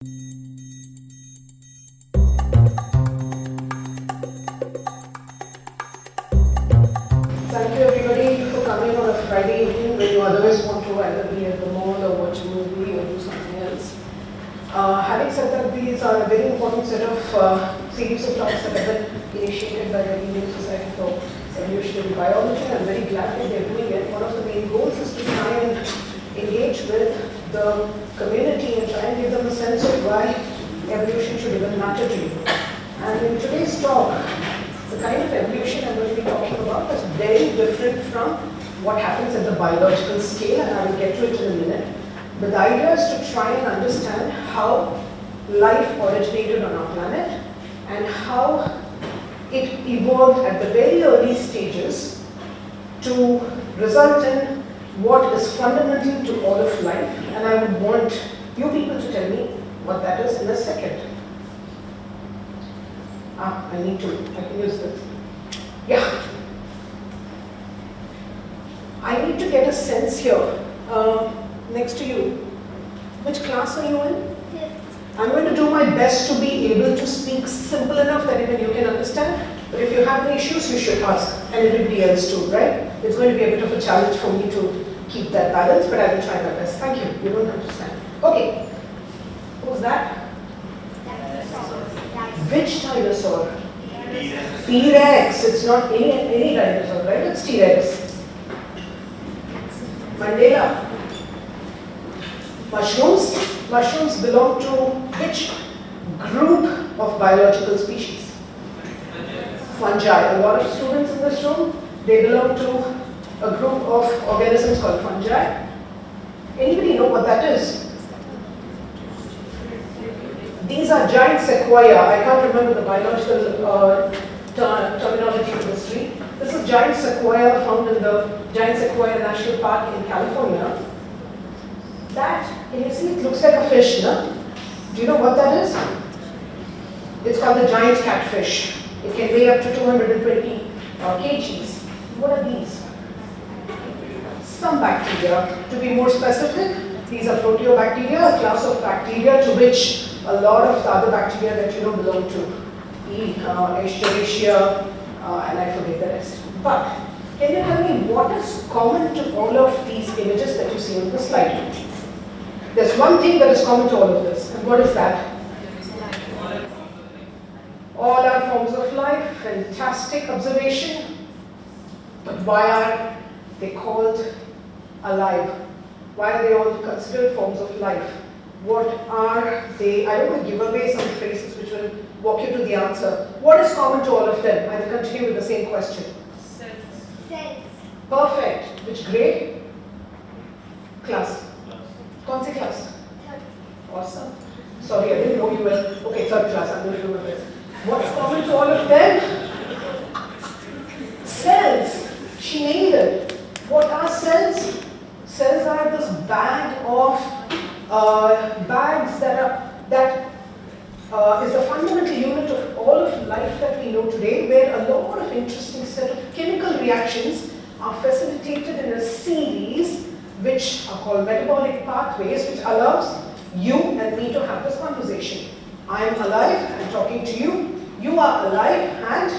Thank you everybody for coming on a Friday evening when you otherwise want to either be at the mall or watch a movie or do something else. Having said that, these are a very important set of series of talks that have been initiated by the Indian Society for Evolutionary Biology. I'm very glad that they're doing it. One of the main goals is to try and engage with the community and try and give them a sense of why evolution should even matter to you. And in today's talk, the kind of evolution I'm going to be talking about is very different from what happens at the biological scale, and I will get to it in a minute. But the idea is to try and understand how life originated on our planet and how it evolved at the very early stages to result in what is fundamental to all of life. And I would want you people to tell me what that is in a second. I can use this. Yeah. I need to get a sense here, next to you. Which class are you in? Fifth. I'm going to do my best to be able to speak simple enough that even you can understand. But if you have any issues, you should ask, and everybody else too, right? It's going to be a bit of a challenge for me to keep that balance, but I will try my best. Thank you. You don't understand. Okay. Who's that? Which dinosaur? T-Rex. It's not any dinosaur, right? It's T-Rex. Mandela. Mushrooms. Mushrooms belong to which group of biological species? Fungi. A lot of students in this room, they belong to a group of organisms called fungi. Anybody know what that is? These are giant sequoia. I can't remember the biological terminology for this tree. This is giant sequoia found in the Giant Sequoia National Park in California. That, can you see, it looks like a fish, no? Do you know what that is? It's called the giant catfish. It can weigh up to 220 kgs. What are these? Some bacteria. To be more specific, these are proteobacteria, a class of bacteria to which a lot of the other bacteria that you know belong to. Escherichia, and I forget the rest. But can you tell me what is common to all of these images that you see on the slide? There's one thing that is common to all of this, and what is that? All are forms of life. Fantastic observation. But why are they called alive? Why are they all considered forms of life? What are they? I don't want to give away some phrases which will walk you to the answer. What is common to all of them? I will continue with the same question. Cells. Perfect. Which grade? Class. Kaun si class? Third. Awesome. Sorry, I didn't know you were. Okay, third class. I'm going to do my best. What's common to all of them? Cells. She named it. What are cells? Cells are this bag of bags that is the fundamental unit of all of life that we know today, where a lot of interesting set of chemical reactions are facilitated in a series which are called metabolic pathways, which allows you and me to have this conversation. I am alive, I'm talking to you, you are alive and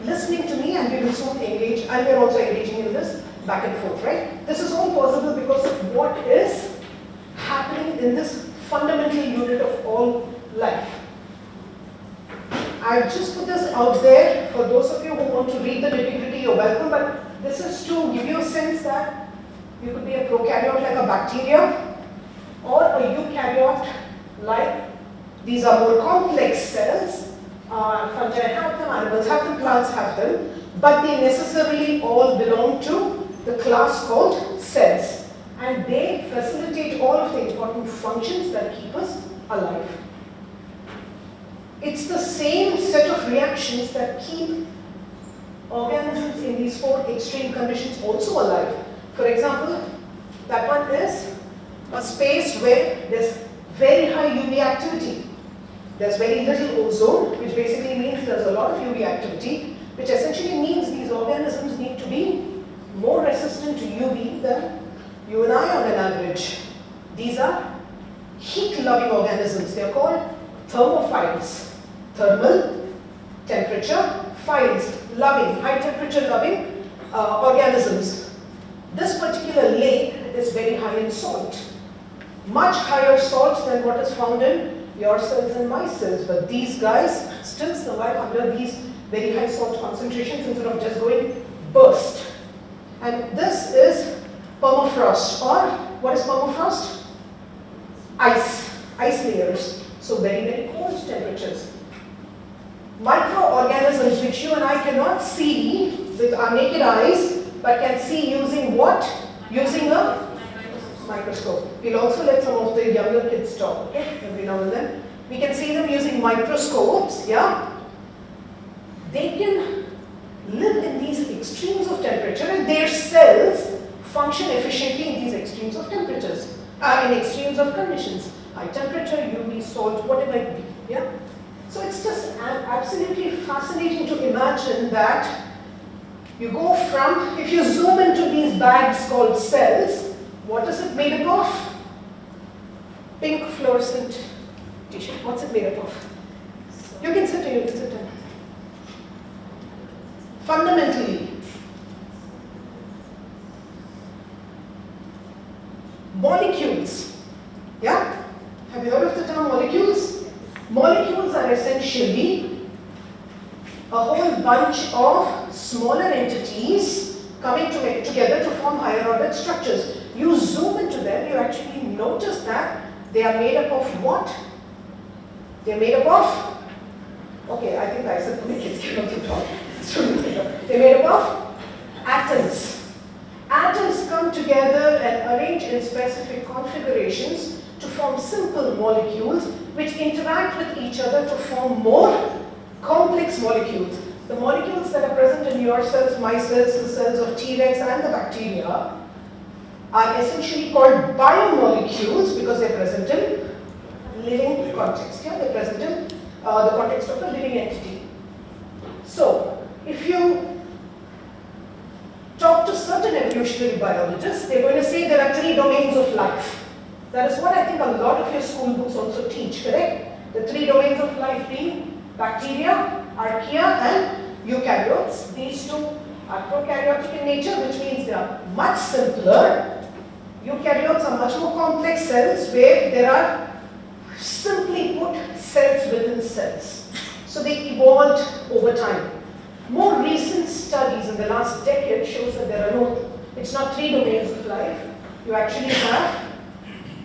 listening to me, and we will soon engage, and we are also engaging in this back and forth, right? This is all possible because of what is happening in this fundamental unit of all life. I've just put this out there for those of you who want to read the nitty-gritty, you're welcome, but this is to give you a sense that you could be a prokaryote like a bacteria or a eukaryote like these are more complex cells. Fungi have them, animals have them, plants have them, but they necessarily all belong to the class called cells. And they facilitate all of the important functions that keep us alive. It's the same set of reactions that keep organisms in these four extreme conditions also alive. For example, that one is a space where there's very high UV activity. There's very little ozone, which basically means there's a lot of UV activity, which essentially means these organisms need to be more resistant to UV than you and I on an average. These are heat-loving organisms. They are called thermophiles. Thermal, temperature, philes, loving, high temperature loving organisms. This particular lake is very high in salt. Much higher salt than what is found in your cells and my cells. But these guys still survive under these very high salt concentrations instead of just going burst. And this is permafrost, or what is permafrost? Ice layers. So very, very cold temperatures. Microorganisms which you and I cannot see with our naked eyes, but can see using what? Using a microscope. We'll also let some of the younger kids talk, okay, every now and then. We can see them using microscopes, yeah. They can live in these extremes of temperature, and their cells function efficiently in these extremes of temperatures, in extremes of conditions. High temperature, UV, salt, whatever it be, yeah. So it's just absolutely fascinating to imagine that you go from, if you zoom into these bags called cells, what is it made up of? Pink fluorescent tissue. What's it made up of? You can sit down. Fundamentally, molecules. Yeah? Have you heard of the term molecules? Molecules are essentially a whole bunch of smaller entities coming together to form higher ordered structures. You zoom into them, you actually notice that they are made up of what? They are made up of, okay, I think IISER Pune kids cannot talk. They're made up of atoms. Atoms come together and arrange in specific configurations to form simple molecules which interact with each other to form more complex molecules. The molecules that are present in your cells, my cells, the cells of T-Rex and the bacteria are essentially called biomolecules because they're present in living context. Yeah, they're present in the context of a living entity. So, if you talk to certain evolutionary biologists, they're going to say there are 3 domains of life. That is what I think a lot of your school books also teach, correct? The 3 domains of life being bacteria, archaea and eukaryotes. These 2 are prokaryotic in nature, which means they are much simpler. Eukaryotes are much more complex cells where there are, simply put, cells within cells. So they evolved over time. More recent studies in the last decade shows that there are it's not 3 domains of life. You actually have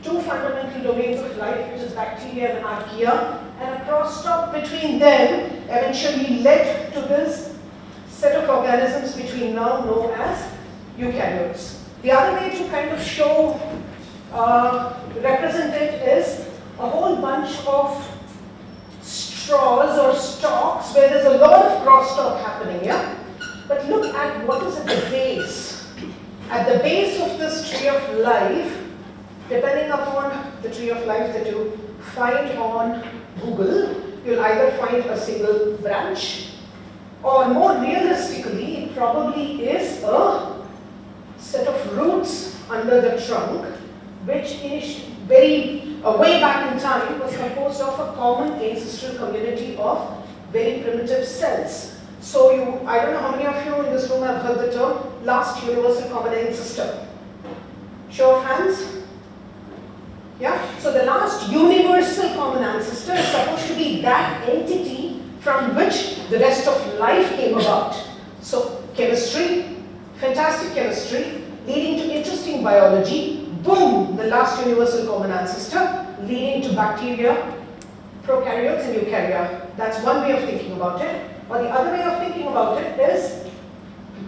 2 fundamental domains of life, which is bacteria and archaea, and a crosstalk between them eventually led to this set of organisms which we now know as eukaryotes. The other way to kind of show, represent it is a whole bunch of straws or stalks where there's a lot of crosstalk happening, yeah? But look at what is at the base. At the base of this tree of life, depending upon the tree of life that you find on Google, you'll either find a single branch, or more realistically, it probably is a set of roots under the trunk, which way back in time was composed of a common ancestral community of very primitive cells. So I don't know how many of you in this room have heard the term last universal common ancestor. Show of hands? Yeah? So the last universal common ancestor is supposed to be that entity from which the rest of life came about. So chemistry, fantastic chemistry, leading to interesting biology. Boom, the last universal common ancestor, leading to bacteria, prokaryotes and eukarya. That's one way of thinking about it. Or the other way of thinking about it is,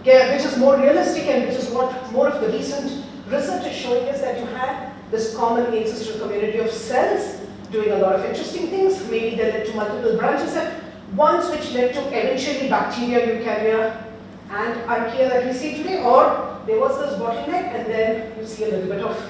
which is more realistic and which is what more of the recent research is showing, is that you had this common ancestral community of cells doing a lot of interesting things. Maybe they led to multiple branches at once, which led to eventually bacteria, eukarya and archaea that we see today, or there was this bottleneck and then you see a little bit of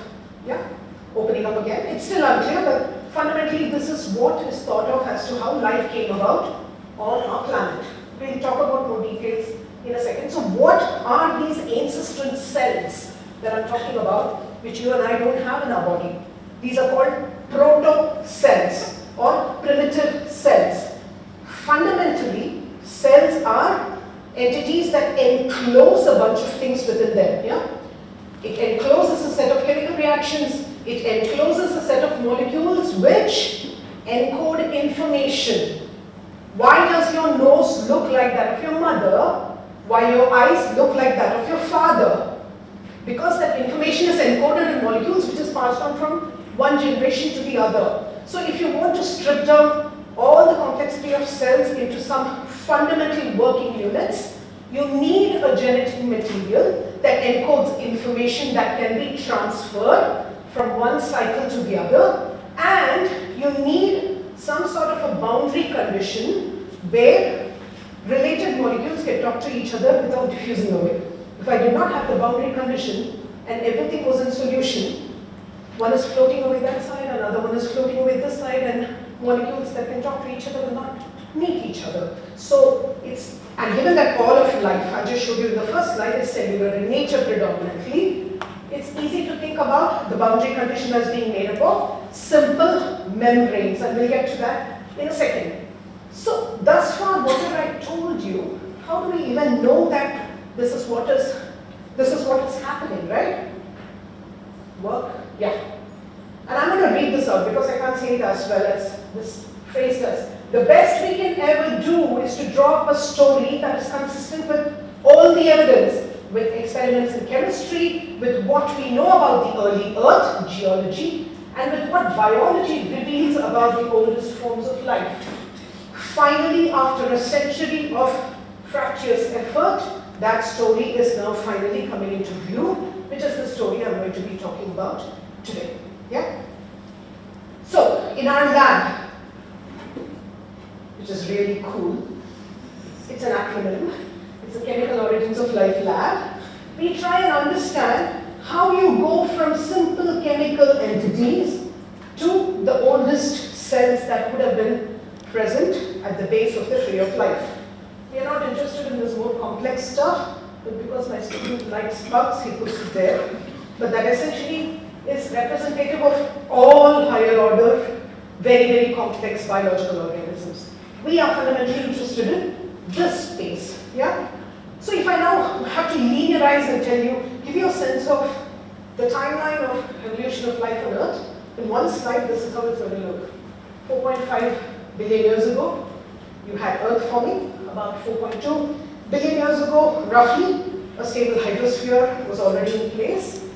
opening up again. It's still unclear, but fundamentally this is what is thought of as to how life came about on our planet. We'll talk about more details in a second. So what are these ancestral cells that I'm talking about, which you and I don't have in our body? These are called proto-cells or primitive cells. Fundamentally, cells are entities that enclose a bunch of things within them. Yeah? It encloses a set of chemical reactions, it encloses a set of molecules which encode information. Why does your nose look like that of your mother, while your eyes look like that of your father? Because that information is encoded in molecules which is passed on from one generation to the other. So if you want to strip down all the complexity of cells into some fundamental working units, you need a genetic material that encodes information that can be transferred from one cycle to the other, and you need some sort of a boundary condition where related molecules can talk to each other without diffusing away. If I did not have the boundary condition and everything was in solution, one is floating away that side, another one is floating away this side, and molecules that can talk to each other will not meet each other. So it's, and given that all of life, I just showed you the first slide, is cellular in nature predominantly, it's easy to think about the boundary condition as being made up of simple membranes, and we'll get to that in a second. So thus far, whatever I told you, how do we even know that this is what is happening, right? Work? Yeah. And I'm going to read this out because I can't say it as well as this phrase does. The best we can ever do is to draw up a story that is consistent with all the evidence, with experiments in chemistry, with what we know about the early Earth, geology, and with what biology reveals about the oldest forms of life. Finally, after a century of fractious effort, that story is now finally coming into view, which is the story I'm going to be talking about today. Yeah? So, in our lab, which is really cool, it's an acronym, it's the Chemical Origins of Life Lab, we try and understand how you go from simple chemical entities to the oldest cells that would have been present at the base of the tree of life. We are not interested in this more complex stuff, but because my student likes bugs, he puts it there. But that essentially is representative of all higher order, very, very complex biological organisms. We are fundamentally interested in this space. Yeah? So if I now have to linearize and tell you, give you a sense of the timeline of evolution of life on Earth, in one slide, this is how it's going to look. 4.5 billion years ago, you had Earth forming. About 4.2 billion years ago, roughly, a stable hydrosphere was already in place.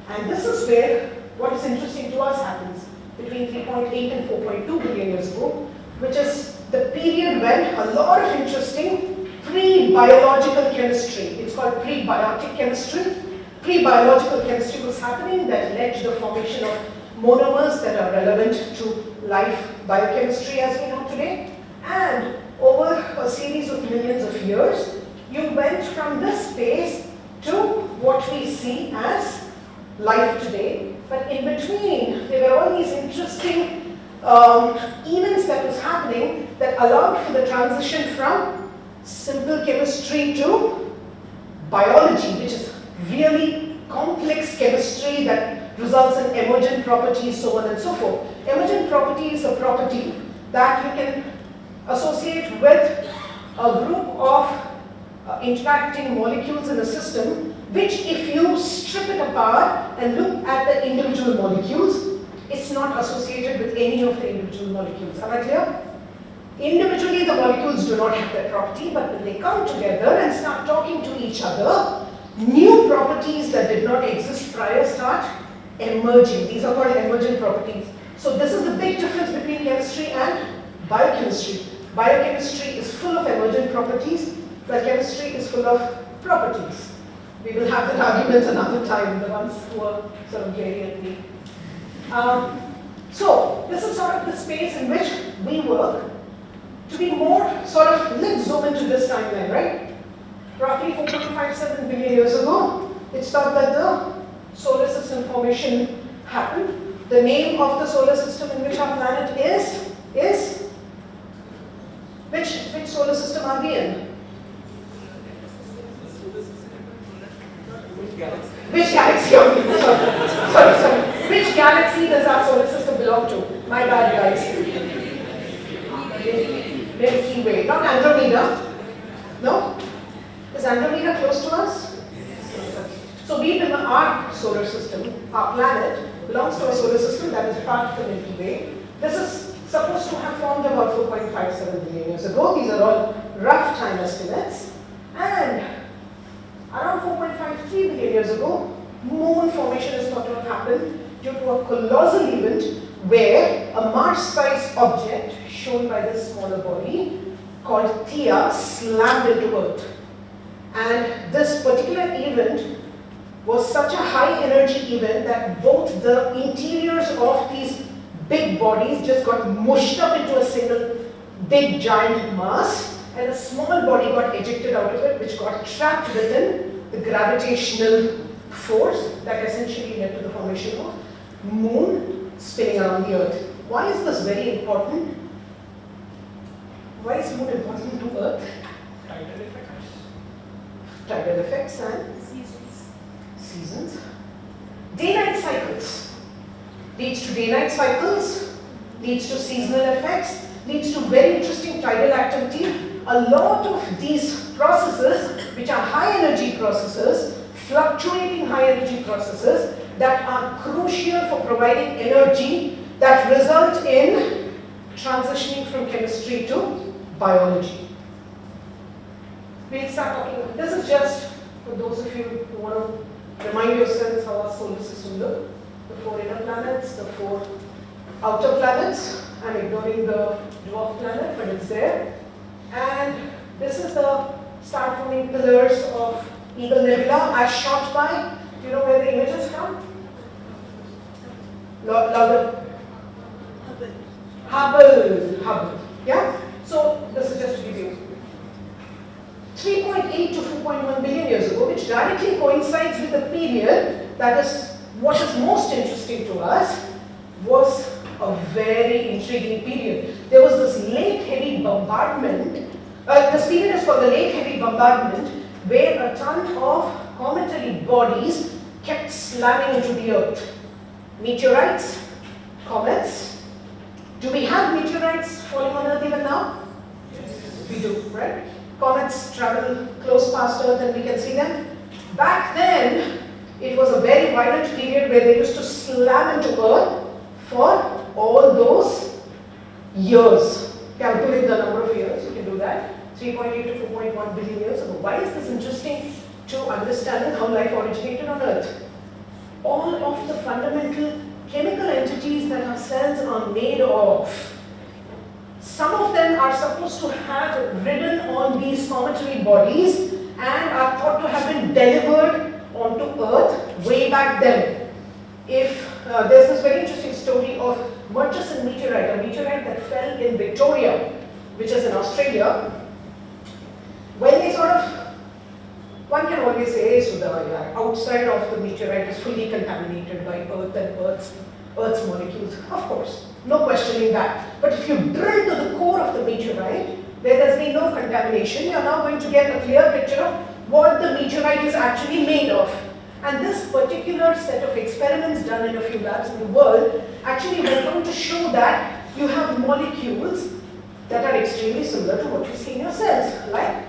And this is where what is interesting to us happens between 3.8 and 4.2 billion years ago, which is the period when a lot of interesting pre-biological chemistry, it's called prebiotic chemistry. Pre-biological chemistry was happening that led to the formation of monomers that are relevant to life biochemistry as we know today. And over a series of millions of years, you went from this space to what we see as life today. But in between, there were all these interesting events that was happening that allowed for the transition from simple chemistry to biology, which is really complex chemistry that results in emergent properties, so on and so forth. Emergent property is a property that you can associate with a group of interacting molecules in a system, which if you strip it apart and look at the individual molecules, it's not associated with any of the individual molecules. Am I clear? Individually, the molecules do not have that property, but when they come together and start talking to each other, new properties that did not exist prior start emerging. These are called emergent properties. So this is the big difference between chemistry and biochemistry. Biochemistry is full of emergent properties, but chemistry is full of properties. We will have that argument another time, the ones who are sort of glaring at me. So this is sort of the space in which we work. To be more sort of, let's zoom into this timeline, right? Roughly 4.57 billion years ago, it's thought that the solar system formation happened. The name of the solar system in which our planet is which solar system are we in? Which galaxy are we in? Sorry. Which galaxy does our solar system belong to? Milky Way, not Andromeda. No? Is Andromeda close to us? So we in our solar system, our planet belongs to a solar system that is part of the Milky Way. This is supposed to have formed about 4.57 billion years ago. These are all rough time estimates. And around 4.53 billion years ago, moon formation is thought to have happened due to a colossal event where a Mars-sized object shown by this smaller body called Theia slammed into Earth. And this particular event was such a high energy event that both the interiors of these big bodies just got mushed up into a single big giant mass, and a small body got ejected out of it, which got trapped within the gravitational force that essentially led to the formation of moon spinning around the Earth. Why is this very important? Why is moon important to Earth? Tidal effects. Tidal effects and seasons. Day-night cycles leads to day-night cycles, leads to seasonal effects, leads to very interesting tidal activity. A lot of these processes, which are high energy processes, fluctuating high energy processes that are crucial for providing energy that result in transitioning from chemistry to biology. We'll start talking, this is just for those of you who want to remind yourselves how our solar system looks. The 4 inner planets, the 4 outer planets. I'm ignoring the dwarf planet, but it's there. And this is the star-forming pillars of Eagle Nebula as shot by. Do you know where the image is from? Louder. Hubble. Yeah? So this is just to give you 3.8 to 4.1 billion years ago, which directly coincides with the period that is what is most interesting to us, was a very intriguing period. There was this late heavy bombardment. This period is called the late heavy bombardment, where a ton of cometary bodies kept slamming into the Earth. Meteorites, comets. Do we have meteorites falling on Earth even now? Yes. We do, right? Comets travel close past Earth and we can see them. Back then, it was a very violent period where they used to slam into Earth for all those years. Calculate the number of years, you can do that. 3.8 to 4.1 billion years ago. Why is this interesting to understanding how life originated on Earth? All of the fundamental chemical entities that our cells are made of, some of them are supposed to have ridden on these cometary bodies and are thought to have been delivered onto Earth way back then. If there's this very interesting story of Murchison meteorite, a meteorite that fell in Victoria, which is in Australia. When they sort of, one can always say, Sudha, outside of the meteorite is fully contaminated by Earth and Earth's molecules. Of course, no questioning that. But if you drill to the core of the meteorite, where there's been no contamination, you're now going to get a clear picture of what the meteorite is actually made of. And this particular set of experiments done in a few labs in the world actually went on to show that you have molecules that are extremely similar to what you see in your cells, like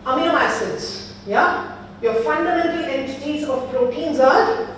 amino acids. Yeah? Your fundamental entities of proteins are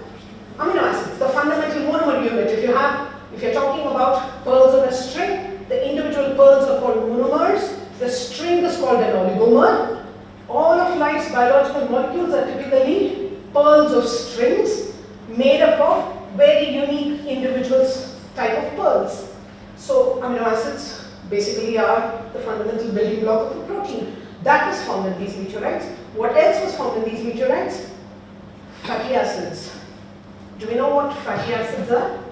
amino acids, the fundamental monomer unit. If you're talking about pearls on a string, the individual pearls are called monomers. The string is called an oligomer. All of life's biological molecules are typically pearls of strings made up of very unique individuals type of pearls. So amino acids basically are the fundamental building block of a protein. That was found in these meteorites. What else was found in these meteorites? Fatty acids. Do we know what fatty acids are?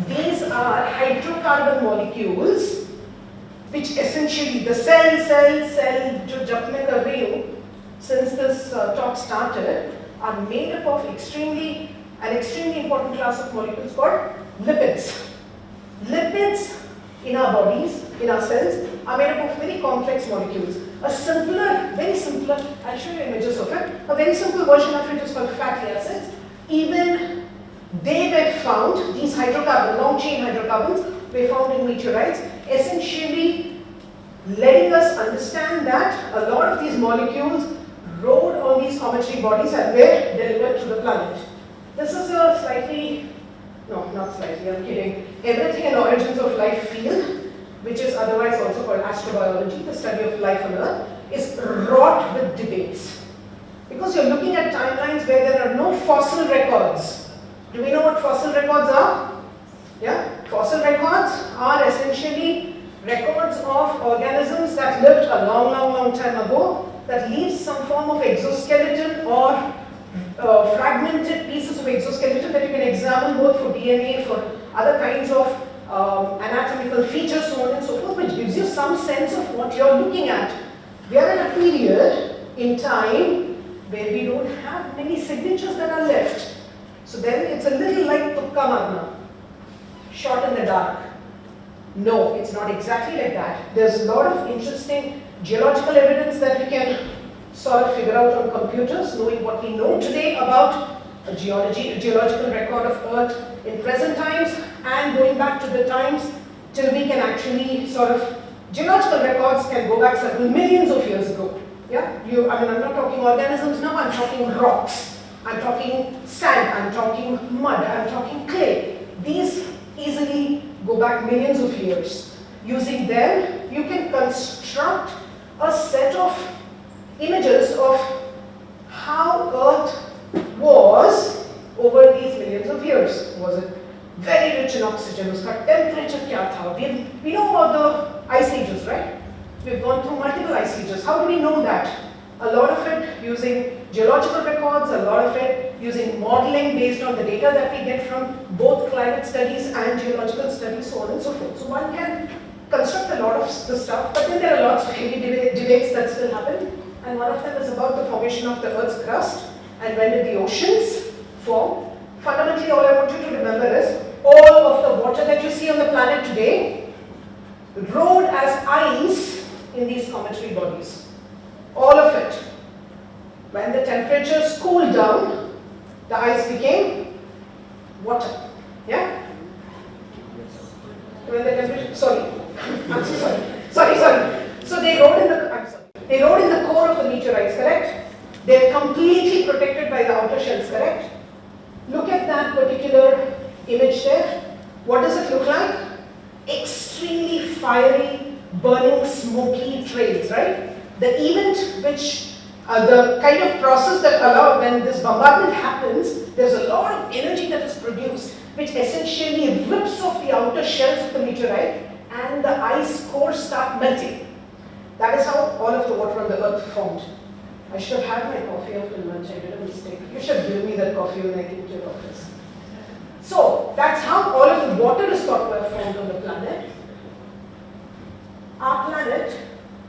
These are hydrocarbon molecules which essentially the cell jo jab main kar rahi hu, since this talk started, are made up of an extremely important class of molecules called lipids. Lipids in our bodies, in our cells, are made up of very complex molecules. Very simpler, I'll show you images of it. A very simple version of it is called fatty acids. Even They were found, these hydrocarbons, long chain hydrocarbons, were found in meteorites, essentially letting us understand that a lot of these molecules rode on these cometary bodies and were delivered to the planet. This is a slightly, no, not slightly, I'm kidding, Everything and Origins of Life field, which is otherwise also called astrobiology, the study of life on Earth, is wrought with debates. Because you're looking at timelines where there are no fossil records. Do we know what fossil records are? Yeah? Fossil records are essentially records of organisms that lived a long time ago that leaves some form of exoskeleton or fragmented pieces of exoskeleton that you can examine both for DNA, for other kinds of anatomical features, so on and so forth, which gives you some sense of what you're looking at. We are at a period in time where we don't have many signatures that are left. So then it's a little like Tukka Marna, shot in the dark. No, it's not exactly like that. There's a lot of interesting geological evidence that we can sort of figure out on computers, knowing what we know today about a geological record of Earth in present times and going back to the times till we can actually sort of, geological records can go back several millions of years ago. Yeah, I'm not talking organisms now, I'm talking rocks, I'm talking sand, I'm talking mud, I'm talking clay. These easily go back millions of years. Using them, you can construct a set of images of how Earth was over these millions of years. Was it very rich in oxygen? Uska temperature kya tha? We know about the ice ages, right? We've gone through multiple ice ages. How do we know that? A lot of it using geological records, a lot of it using modeling based on the data that we get from both climate studies and geological studies, so on and so forth. So one can construct a lot of the stuff, but then there are lots of heavy debates that still happen. And one of them is about the formation of the Earth's crust and when did the oceans form. Fundamentally, all I want you to remember is all of the water that you see on the planet today rode as ice in these cometary bodies. All of it. When the temperatures cooled down, the ice became water. Yeah? When the temperature, sorry. I'm so sorry. Sorry. So they rode in the core of the meteorites, correct? They're completely protected by the outer shells, correct? Look at that particular image there. What does it look like? Extremely fiery, burning, smoky trails, right? The event which, the kind of process that allows when this bombardment happens, there's a lot of energy that is produced, which essentially rips off the outer shells of the meteorite and the ice cores start melting. That is how all of the water on the Earth formed. I should have had my coffee after lunch, I did a mistake. You should give me that coffee when I came to your office. So, that's how all of the water is thought to have formed on the planet. Our planet,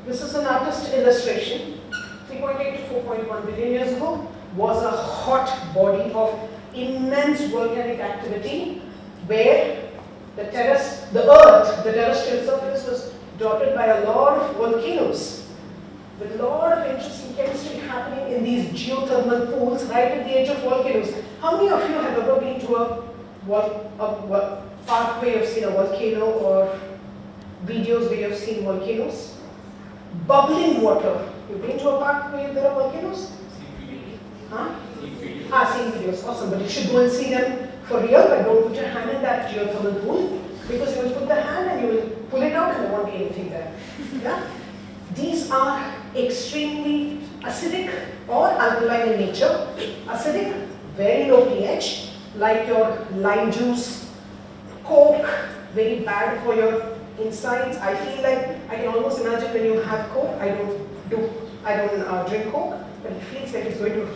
this is an artist illustration, 3.8 to 4.1 billion years ago, was a hot body of immense volcanic activity where the Earth, the terrestrial surface was dotted by a lot of volcanoes with a lot of interesting chemistry happening in these geothermal pools right at the edge of volcanoes. How many of you have ever been to a park where you've seen a volcano or videos where you've seen volcanoes? Bubbling water. You've been to a park where there are volcanoes? Huh? Seen videos. Awesome. But you should go and see them for real, but don't put your hand in that geothermal pool because you will put the hand and you will pull it out and there won't be anything there. Yeah? These are extremely acidic or alkaline in nature. Acidic, very low pH, like your lime juice, Coke, very bad for your insides. I feel like I can almost imagine when you have Coke. I don't drink Coke, but it feels like it's going to,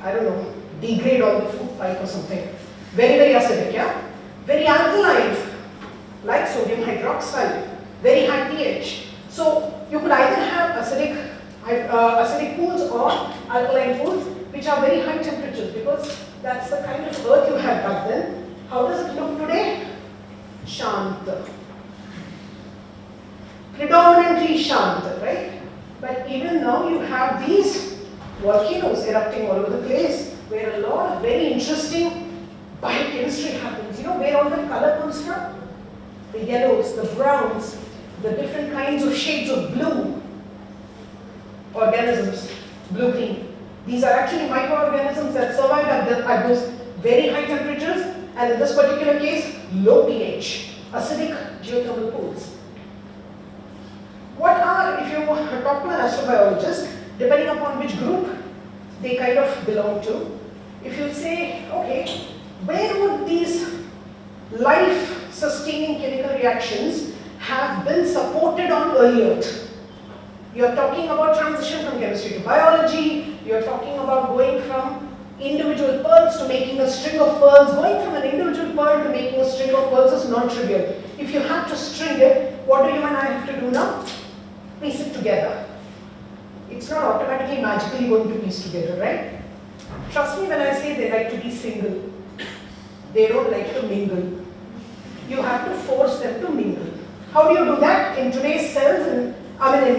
I don't know, degrade all the food pipe or something. Very, very acidic, yeah? Very alkaline, like sodium hydroxide, very high pH. So you could either have acidic pools or alkaline pools, which are very high temperatures because that's the kind of Earth you had back then. How does it look today? Shanta. Predominantly Shanta, right? But even now you have these volcanoes erupting all over the place where a lot of very interesting biochemistry happens. You know where all the color comes from? The yellows, the browns, the different kinds of shades of blue organisms, blue-green. These are actually microorganisms that survive at those very high temperatures, and in this particular case, low pH, acidic geothermal pools. What are, if you talk to an astrobiologist, depending upon which group they kind of belong to, if you say, okay, where would these life-sustaining chemical reactions have been supported on early Earth? You're talking about transition from chemistry to biology, you're talking about going from individual pearls to making a string of pearls. Going from an individual pearl to making a string of pearls is non-trivial. If you have to string it, what do you and I have to do now? Piece it together. It's not automatically magically going to piece together, right? Trust me when I say they like to be single. They don't like to mingle. You have to force them to mingle. How do you do that? In today's cells, in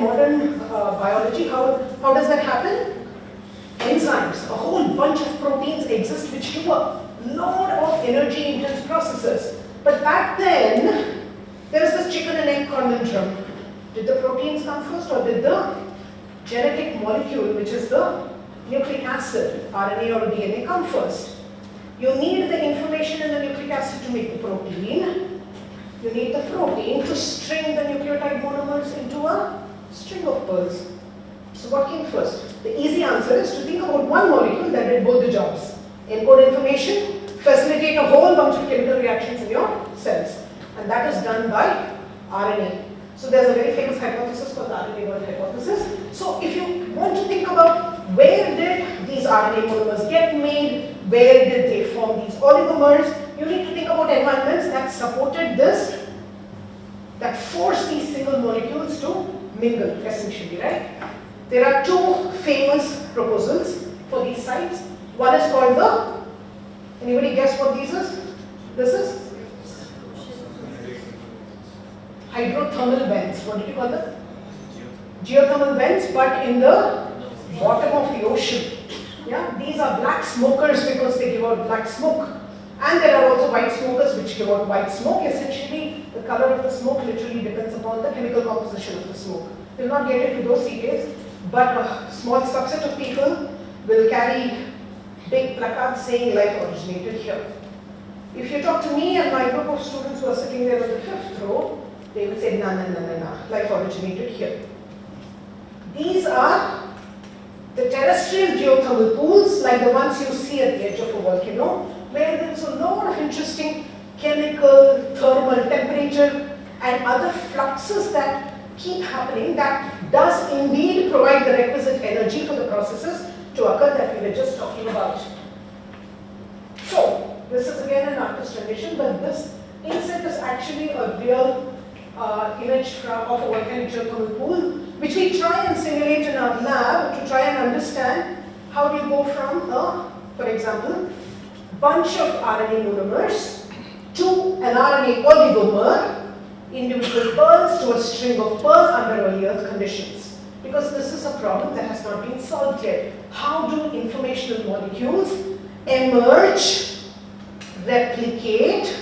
modern biology, how does that happen? Enzymes, a whole bunch of proteins exist which do a lot of energy-intense processes. But back then, there is this chicken and egg conundrum. Did the proteins come first, or did the genetic molecule, which is the nucleic acid, RNA or DNA, come first? You need the information in the nucleic acid to make the protein. You need the protein to string the nucleotide monomers into a string of pearls. So what came first? The easy answer is to think about one molecule that did both the jobs. Encode information, facilitate a whole bunch of chemical reactions in your cells. And that is done by RNA. So there's a very famous hypothesis called the RNA world hypothesis. So if you want to think about where did these RNA monomers get made, where did they form these oligomers, you need to think about environments that supported this, that forced these single molecules to mingle, essentially, right? There are two famous proposals for these sites. One is called the, anybody guess what this is? Hydrothermal vents. What did you call them? Geothermal vents, but in the bottom of the ocean. Yeah, these are black smokers because they give out black smoke. And there are also white smokers which give out white smoke. Essentially, the color of the smoke literally depends upon the chemical composition of the smoke. We'll not get into those details, but a small subset of people will carry big placards saying life originated here. If you talk to me and my group of students who are sitting there on the 5th row, they will say, no, life originated here. These are the terrestrial geothermal pools, like the ones you see at the edge of a volcano, where there is a lot of interesting chemical, thermal, temperature, and other fluxes that keep happening that does indeed provide the requisite energy for the processes to occur that we were just talking about. So, this is again an artist's rendition, but this inset is actually a real image of a volcanic geothermal pool, which we try and simulate in our lab to try and understand how do you go from for example, bunch of RNA monomers to an RNA oligomer, individual pearls to a string of pearls under early Earth conditions. Because this is a problem that has not been solved yet. How do informational molecules emerge, replicate,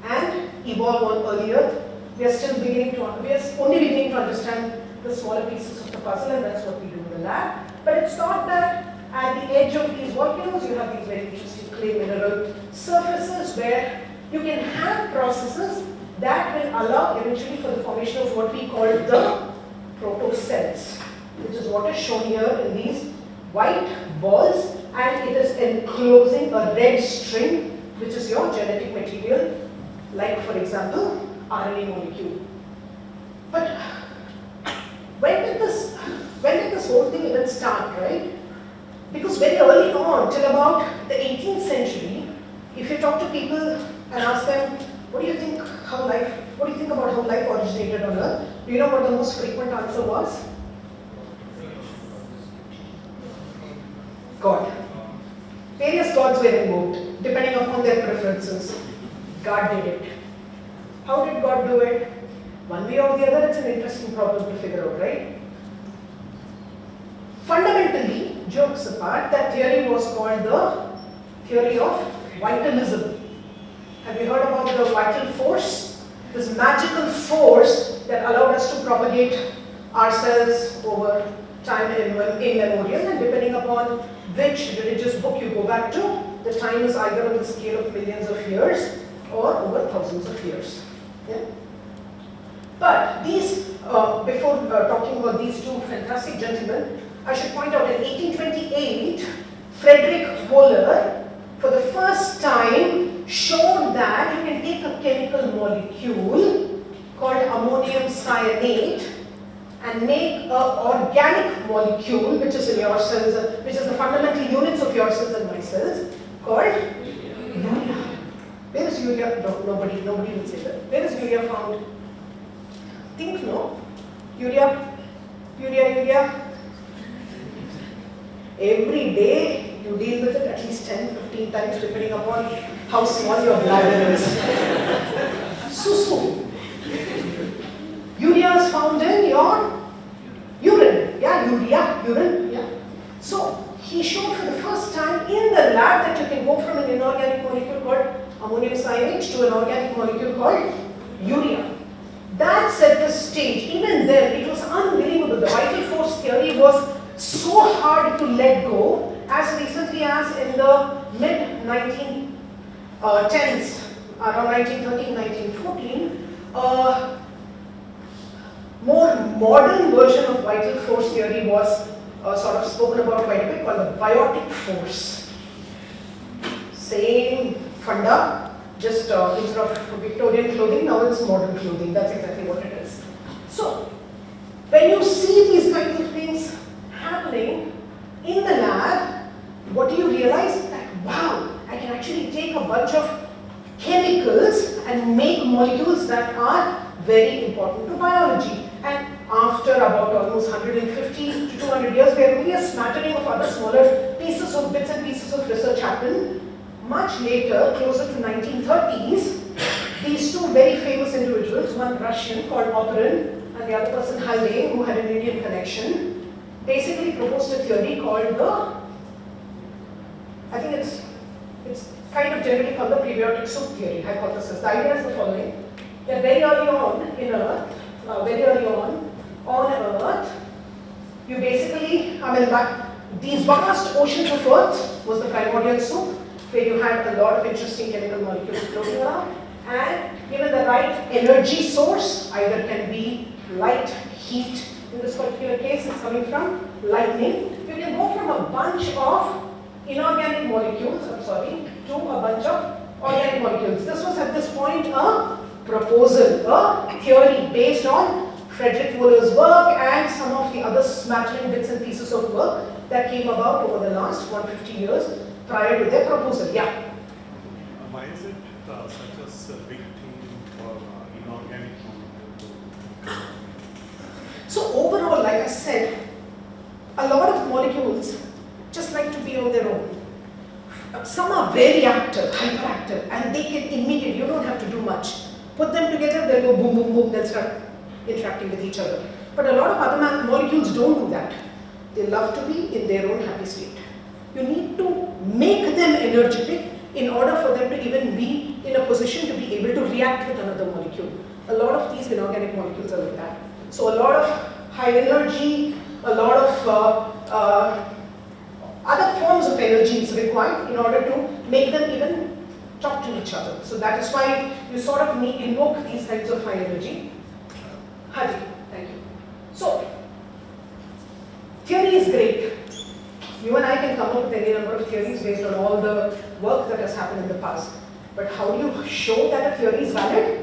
and evolve on early Earth? We are only beginning to understand the smaller pieces of the puzzle, and that's what we do in the lab. But it's not that at the edge of these volcanoes you have these very interesting clay mineral surfaces where you can have processes that will allow eventually for the formation of what we call the protocells, which is what is shown here in these white balls, and it is enclosing a red string, which is your genetic material, like for example, RNA molecule. But when did this whole thing even start, right? Because very early on, till about the 18th century, if you talk to people and ask them, what do you think about how life originated on Earth? Do you know what the most frequent answer was? God. Various gods were invoked, depending upon their preferences. God did it. How did God do it? One way or the other, it's an interesting problem to figure out, right? Fundamentally, jokes apart, that theory was called the theory of vitalism. Have you heard about the vital force? This magical force that allowed us to propagate ourselves over time in memoriam, and depending upon which religious book you go back to, the time is either on the scale of millions of years or over thousands of years. Yeah? But these, before talking about these two fantastic gentlemen, I should point out in 1828, Frederick Wöhler, for the first time, showed that you can take a chemical molecule called ammonium cyanate and make an organic molecule, which is in your cells, which is the fundamental units of your cells and my cells, called urea. Where is urea? No, nobody will say that. Where is urea found? Think no. Urea. Every day you deal with it at least 10-15 times depending upon how small your bladder is. Susu. Urea is found in your urine. Yeah, urea, urine. Yeah. So he showed for the first time in the lab that you can go from an inorganic molecule called ammonium cyanate to an organic molecule called urea. That set the stage. Even then, it was unbelievable. The vital force theory was so hard to let go. As recently as in the mid-1910s, around 1913, 1914, more modern version of vital force theory was sort of spoken about quite a bit, called the biotic force. Same funda, just instead of Victorian clothing, now it's modern clothing. That's exactly what it is. So, when you see these kinds of things happening in the lab, what do you realize? That wow, I can actually take a bunch of chemicals and make molecules that are very important to biology. And after about almost 150 to 200 years, where only a smattering of other smaller bits and pieces of research happened. Much later, closer to 1930s, these two very famous individuals, one Russian called Operin and the other person Haldane, who had an Indian connection, basically proposed a theory called the, I think it's kind of generally called the prebiotic soup theory hypothesis. The idea is the following: that very early on in Earth, on Earth, you basically, these vast oceans of Earth was the primordial soup, where you had a lot of interesting chemical molecules floating around, and given the right energy source, either can be light, heat, in this particular case it's coming from lightning, you can go from a bunch of inorganic molecules, to a bunch of organic molecules. This was at this point a proposal, a theory based on Frederick Wöhler's work and some of the other smattering bits and pieces of work that came about over the last 150 years prior to their proposal. Yeah? Why is it such a big thing for inorganic molecules? So overall, like I said, a lot of molecules just like to be on their own. Some are very active, hyperactive, and they can immediately, you don't have to do much. Put them together, they'll go boom, boom, boom, they'll start interacting with each other. But a lot of other molecules don't do that. They love to be in their own happy state. You need to make them energetic in order for them to even be in a position to be able to react with another molecule. A lot of these inorganic molecules are like that. So a lot of high energy, a lot of other forms of energy is required in order to make them even talk to each other. So that is why you sort of invoke these types of high energy. Haji, thank you. So, theory is great. You and I can come up with any number of theories based on all the work that has happened in the past. But how do you show that a theory is valid?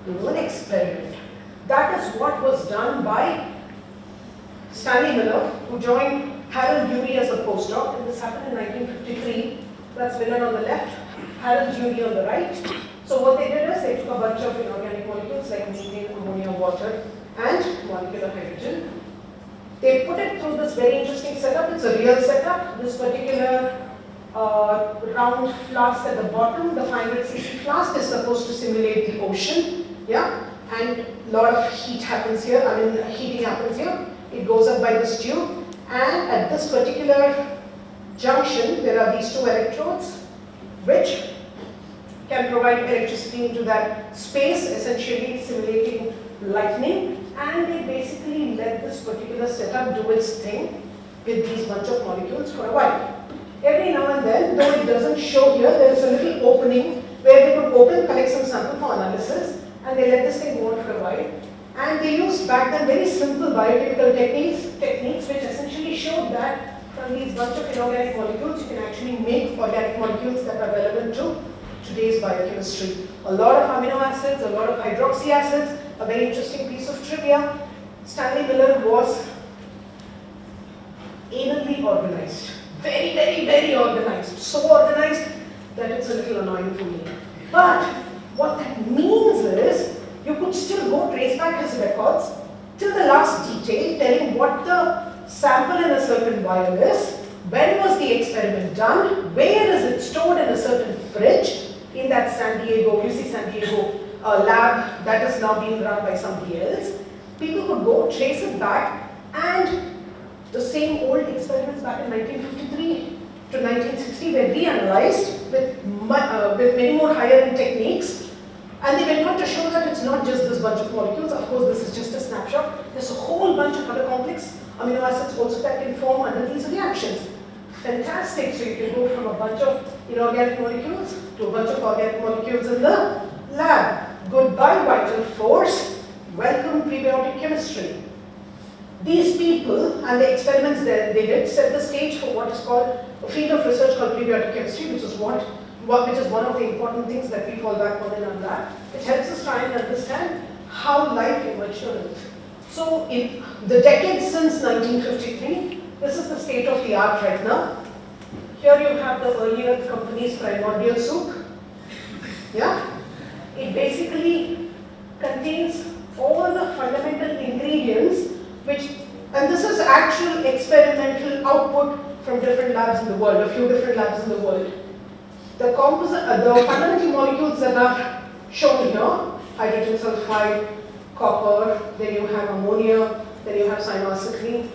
You do an experiment. That is what was done by Stanley Miller, who joined Harold Urey as a postdoc, and this happened in 1953. That's Miller on the left, Harold Urey on the right. So what they did is they took a bunch of inorganic molecules like methane, ammonia, water, and molecular hydrogen. They put it through this very interesting setup. It's a real setup. This particular round flask at the bottom, the 500cc flask, is supposed to simulate the ocean. Yeah, and a lot of heat happens here. Heating happens here. It goes up by this tube. And at this particular junction, there are these two electrodes. which can provide electricity into that space, essentially simulating lightning, and they basically let this particular setup do its thing with these bunch of molecules for a while. Every now and then, though it doesn't show here, there is a little opening where they could open, collect some sample for analysis, and they let this thing go on for a while. And they used back then very simple biochemical techniques which essentially showed that from these bunch of inorganic molecules, you can actually make organic molecules that are relevant to today's biochemistry. A lot of amino acids, a lot of hydroxy acids. A very interesting piece of trivia, Stanley Miller was anally organized. Very, very, very organized. So organized that it's a little annoying for me. But what that means is, you could still go trace back his records till the last detail, telling what the sample in a certain vial is, when was the experiment done, where is it stored in a certain fridge, in that San Diego, UC San Diego lab that is now being run by somebody else. People could go, trace it back, and the same old experiments back in 1953 to 1960 were reanalyzed with many more higher-end techniques, and they went on to show that it's not just this bunch of molecules. Of course, this is just a snapshot. There's a whole bunch of other complex amino acids also that can form under these reactions. Fantastic. So you can go from a bunch of inorganic molecules to a bunch of organic molecules in the lab. Goodbye vital force, welcome prebiotic chemistry. These people and the experiments that they did set the stage for what is called a field of research called prebiotic chemistry, which is one of the important things that we fall back on in our lab, which helps us try and understand how life emerged on Earth. So in the decades since 1953, this is the state of the art right now. Here you have the early Earth company's primordial soup. Yeah? It basically contains all the fundamental ingredients and this is actual experimental output from different labs in the world, a few different labs in the world. The fundamental molecules that are shown here, hydrogen sulfide, copper, then you have ammonia, then you have cyanoacetylene.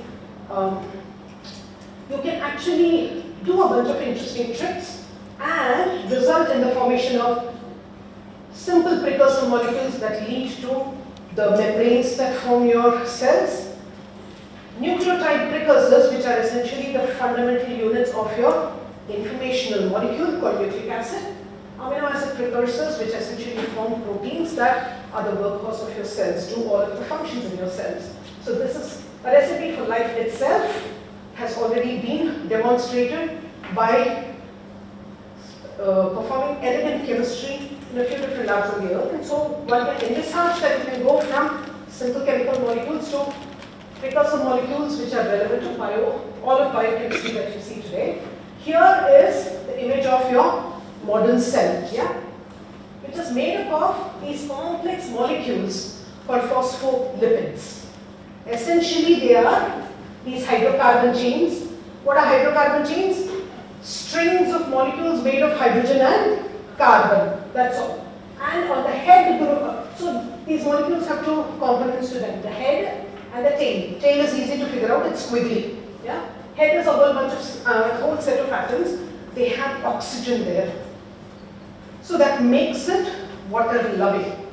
You can actually do a bunch of interesting tricks and result in the formation of simple precursor molecules that lead to the membranes that form your cells. Nucleotide precursors, which are essentially the fundamental units of your informational molecule called nucleic acid. Amino acid precursors, which essentially form proteins that are the workhorse of your cells, do all of the functions in your cells. So this is a recipe for life itself, has already been demonstrated by performing elegant chemistry in a few different labs on the Earth. And so one can envisage that you can go from simple chemical molecules to precursor molecules which are relevant to all of biochemistry that you see today. Here is the image of your modern cell, yeah? Which is made up of these complex molecules called phospholipids. Essentially, they are these hydrocarbon chains. What are hydrocarbon chains? Strings of molecules made of hydrogen and carbon, that's all. And on the head group, so these molecules have two components to them, the head and the tail. Tail is easy to figure out, it's squiggly. Yeah? Head is a whole bunch of, whole set of atoms. They have oxygen there. So that makes it water-loving.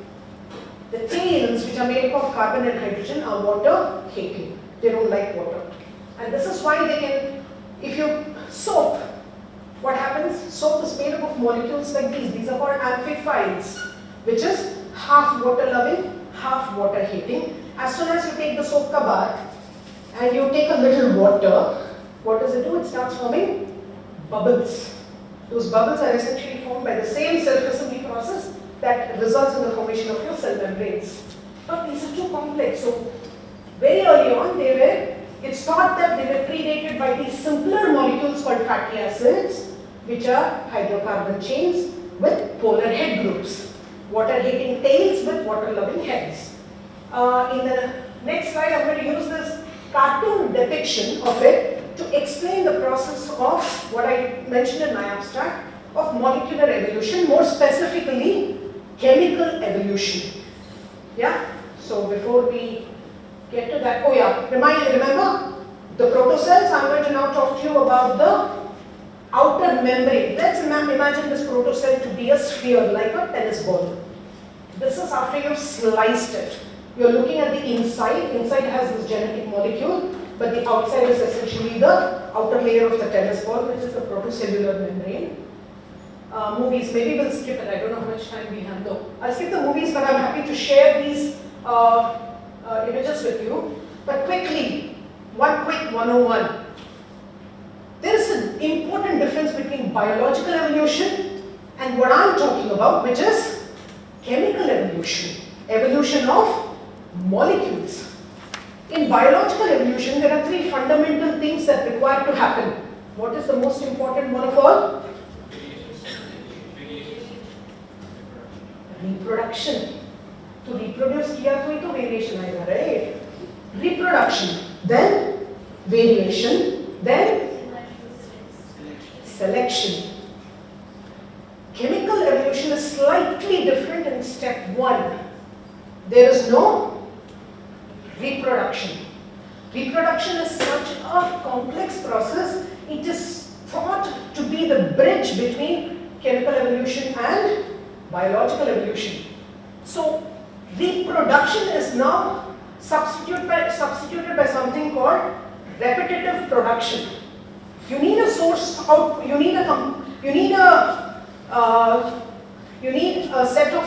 The tails, which are made up of carbon and hydrogen, are water-hating. They don't like water. And this is why they can, if you soap, what happens? Soap is made up of molecules like these. These are called amphiphiles, which is half water-loving, half water-hating. As soon as you take the soap ka bath and you take a little water, what does it do? It starts forming bubbles. Those bubbles are essentially formed by the same self-assembly process that results in the formation of your cell membranes. But these are too complex. So very early on, it's thought that they were predated by these simpler molecules called fatty acids, which are hydrocarbon chains with polar head groups. Water-hating tails with water-loving heads. In the next slide, I'm going to use this cartoon depiction of it to explain the process of what I mentioned in my abstract of molecular evolution, more specifically chemical evolution. Yeah? So before we get to that, oh yeah, remember the protocells. I'm going to now talk to you about the outer membrane. Let's imagine this protocell to be a sphere, like a tennis ball. This is after you've sliced it. You're looking at the inside. Inside has this genetic molecule, but the outside is essentially the outer layer of the tennis ball, which is the protocellular membrane. Movies, maybe we'll skip it. I don't know how much time we have though. I'll skip the movies, but I'm happy to share these images with you. But quickly, one quick 101. There is an important difference between biological evolution and what I'm talking about, which is chemical evolution. Evolution of molecules. In biological evolution, there are three fundamental things that require to happen. What is the most important one of all? Reproduction. To reproduce kiya to ito variation aega, right? Reproduction, then variation, then selection. Chemical evolution is slightly different in step 1. There is no reproduction. Reproduction is such a complex process, it is thought to be the bridge between chemical evolution and biological evolution. So, reproduction is now substituted by something called repetitive production. You need a source out, you need a set of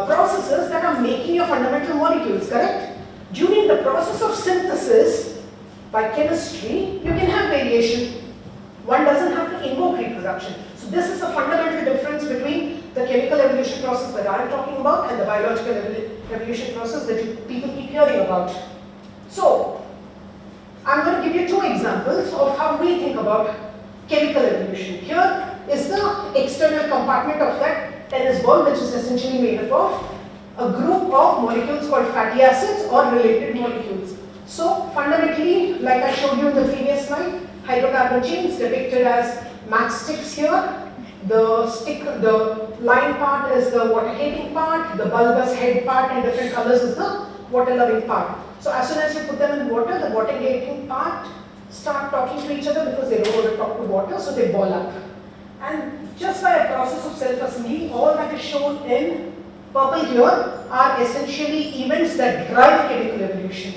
processes that are making your fundamental molecules, correct? During the process of synthesis, by chemistry, you can have variation. One doesn't have to invoke reproduction. So this is the fundamental difference between the chemical evolution process that I'm talking about and the biological evolution process that people keep hearing about. So, I'm going to give you 2 examples of how we think about chemical evolution. Here is the external compartment of that tennis ball, which is essentially made up of a group of molecules called fatty acids or related molecules. So, fundamentally, like I showed you in the previous slide, hydrocarbon chains depicted as matchsticks here. The line part is the water-hating part, the bulbous head part in different colors is the water-loving part. So as soon as you put them in water, the water-hating part start talking to each other because they don't want to talk to water, so they ball up. And just by a process of self-assembly, all that is shown in purple here are essentially events that drive chemical evolution.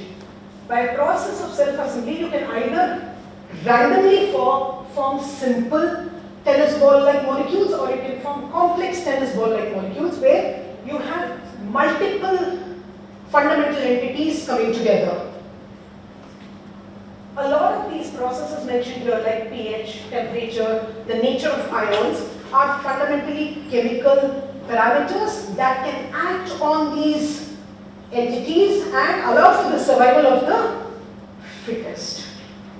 By a process of self-assembly, you can either randomly form simple tennis ball-like molecules, or you can form complex tennis ball-like molecules where you have multiple fundamental entities coming together. A lot of these processes mentioned here, like pH, temperature, the nature of ions, are fundamentally chemical parameters that can act on these entities and allow for the survival of the fittest.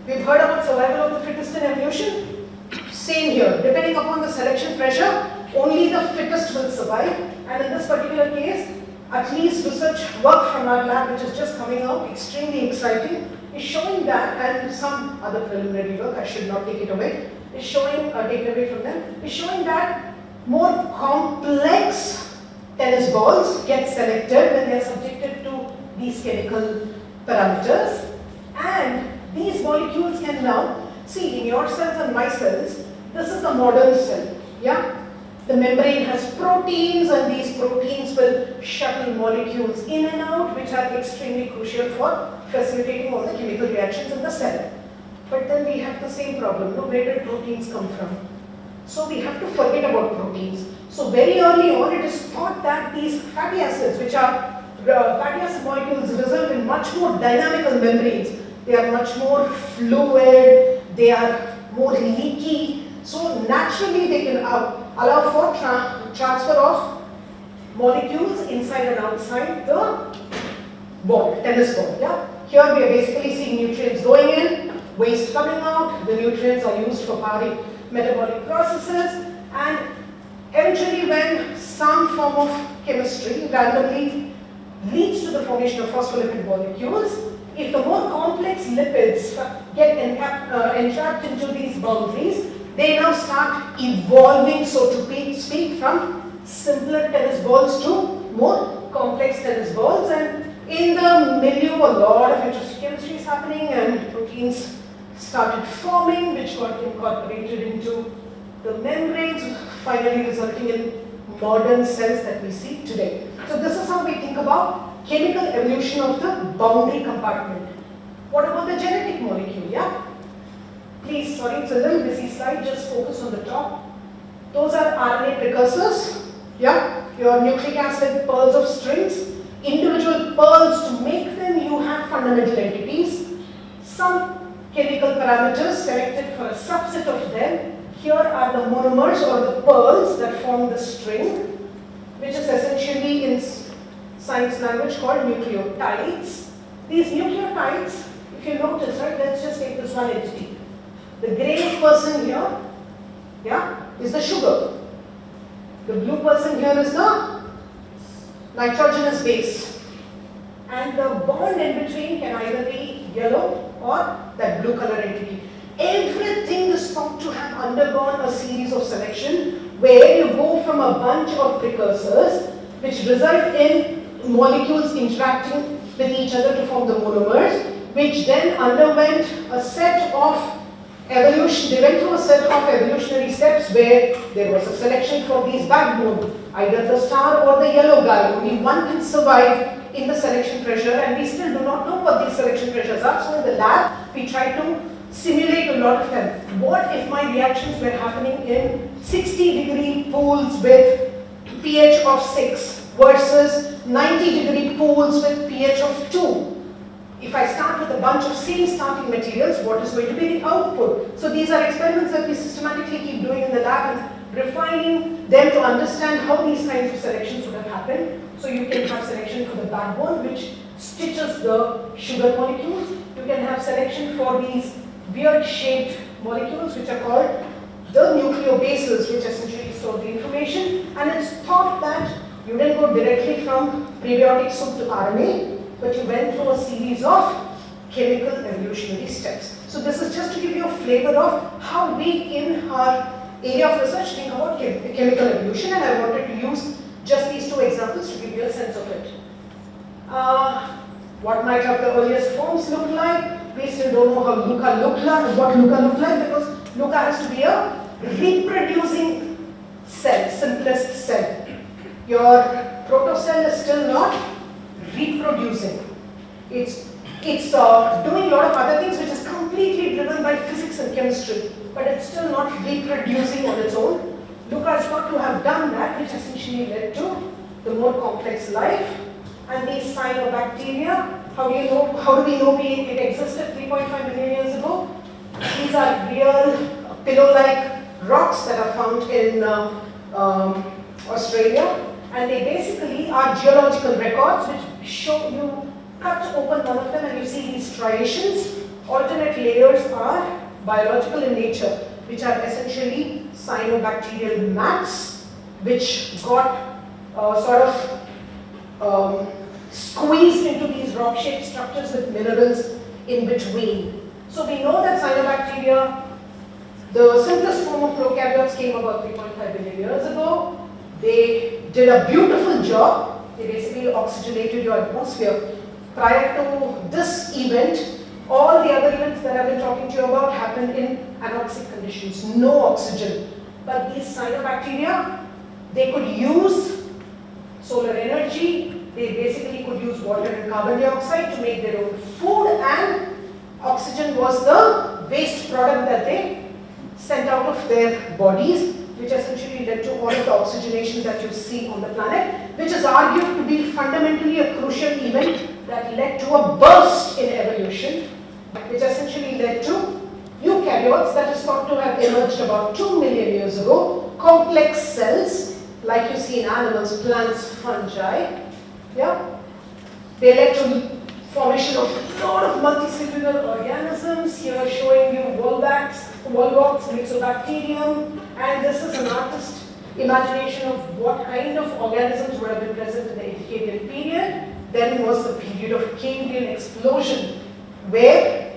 We've heard about survival of the fittest in evolution. Same here, depending upon the selection pressure, only the fittest will survive. And in this particular case, at least research work from our lab, which is just coming out, extremely exciting, is showing that, and some other preliminary work, I should not take it away, is showing, take it away from them, is showing that more complex tennis balls get selected when they are subjected to these chemical parameters. And these molecules can now, see, in your cells and my cells, this is the modern cell, yeah? The membrane has proteins, and these proteins will shuttle molecules in and out, which are extremely crucial for facilitating all the chemical reactions in the cell. But then we have the same problem, where did proteins come from? So we have to forget about proteins. So very early on, it is thought that these fatty acids, which are fatty acid molecules, result in much more dynamical membranes. They are much more fluid, they are more leaky. So naturally they can allow for transfer of molecules inside and outside the ball, tennis ball. Yeah? Here we are basically seeing nutrients going in, waste coming out. The nutrients are used for powering metabolic processes, and eventually when some form of chemistry randomly leads to the formation of phospholipid molecules, if the more complex lipids get entrapped into these boundaries, they now start evolving, so to speak, from simpler tennis balls to more complex tennis balls. And in the milieu, a lot of interesting chemistry is happening, and proteins started forming, which got incorporated into the membranes, finally resulting in modern cells that we see today. So this is how we think about chemical evolution of the boundary compartment. What about the genetic molecule? Yeah? Please, sorry, it's a little busy slide, just focus on the top. Those are RNA precursors. Yeah? Your nucleic acid pearls of strings. Individual pearls, to make them, you have fundamental entities. Some chemical parameters selected for a subset of them. Here are the monomers or the pearls that form the string, which is essentially in science language called nucleotides. These nucleotides, if you notice, right, let's just take this one entity. The grey person here, yeah, is the sugar. The blue person here is the nitrogenous base. And the bond in between can either be yellow or that blue color entity. Everything is thought to have undergone a series of selection where you go from a bunch of precursors which result in molecules interacting with each other to form the monomers, which then underwent a set of evolution. They went through a set of evolutionary steps where there was a selection for these backbone, either the star or the yellow guy. Only one can survive in the selection pressure, and we still do not know what these selection pressures are. So in the lab, we try to simulate a lot of them. What if my reactions were happening in 60-degree pools with pH of 6 versus 90-degree pools with pH of 2? If I start with a bunch of same starting materials, what is going to be the output? So these are experiments that we systematically keep doing in the lab and refining them to understand how these kinds of selections would have happened. So you can have selection for the backbone, which stitches the sugar molecules. You can have selection for these weird shaped molecules, which are called the nucleobases, which essentially store the information. And it's thought that you didn't go directly from prebiotic soup to RNA, but you went through a series of chemical evolutionary steps. So this is just to give you a flavor of how we in our area of research think about chemical evolution, and I wanted to use just these two examples to give you a sense of it. What might have the earliest forms look like? We still don't know how LUCA looked like, what LUCA looked like, because LUCA has to be a reproducing cell, simplest cell. Your protocell is still not reproducing. It's doing a lot of other things which is completely driven by physics and chemistry, but it's still not reproducing on its own. LUCA is thought to have done that, which essentially led to the more complex life. And these cyanobacteria, how do we know it existed 3.5 million years ago? These are real pillow-like rocks that are found in Australia. And they basically are geological records which show you cut open one of them and you see these striations. Alternate layers are biological in nature, which are essentially cyanobacterial mats which got squeezed into these rock-shaped structures with minerals in between. So we know that cyanobacteria, the simplest form of prokaryotes, came about 3.5 billion years ago. They did a beautiful job. They basically oxygenated your atmosphere. Prior to this event, all the other events that I've been talking to you about happened in anoxic conditions, no oxygen. But these cyanobacteria, they could use solar energy. They basically could use water and carbon dioxide to make their own food, and oxygen was the waste product that they sent out of their bodies, which essentially led to all of the oxygenation that you see on the planet, which is argued to be fundamentally a crucial event that led to a burst in evolution, which essentially led to eukaryotes that is thought to have emerged about 2 million years ago, complex cells like you see in animals, plants, fungi. Yeah? They led to formation of a lot of multicellular organisms. Here showing you volvox, Myxobacterium, and this is an artist's imagination of what kind of organisms would have been present in the Cambrian period. Then was the period of Cambrian explosion, where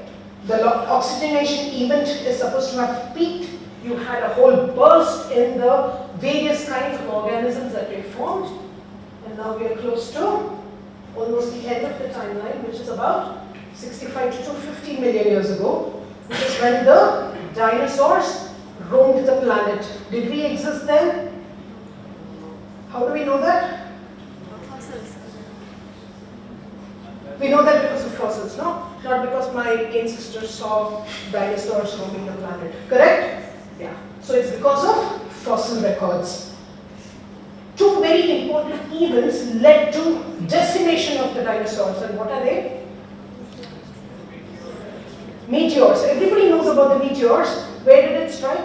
the oxygenation event is supposed to have peaked. You had a whole burst in the various kinds of organisms that were formed, and now we are close to almost the end of the timeline, which is about 65 to 250 million years ago. which is when the dinosaurs roamed the planet. Did we exist then? How do we know that? Fossils. We know that because of fossils, no? Not because my ancestors saw dinosaurs roaming the planet. Correct? Yeah. So it's because of fossil records. Two very important events led to decimation of the dinosaurs. And what are they? Meteors. Everybody knows about the meteors. Where did it strike?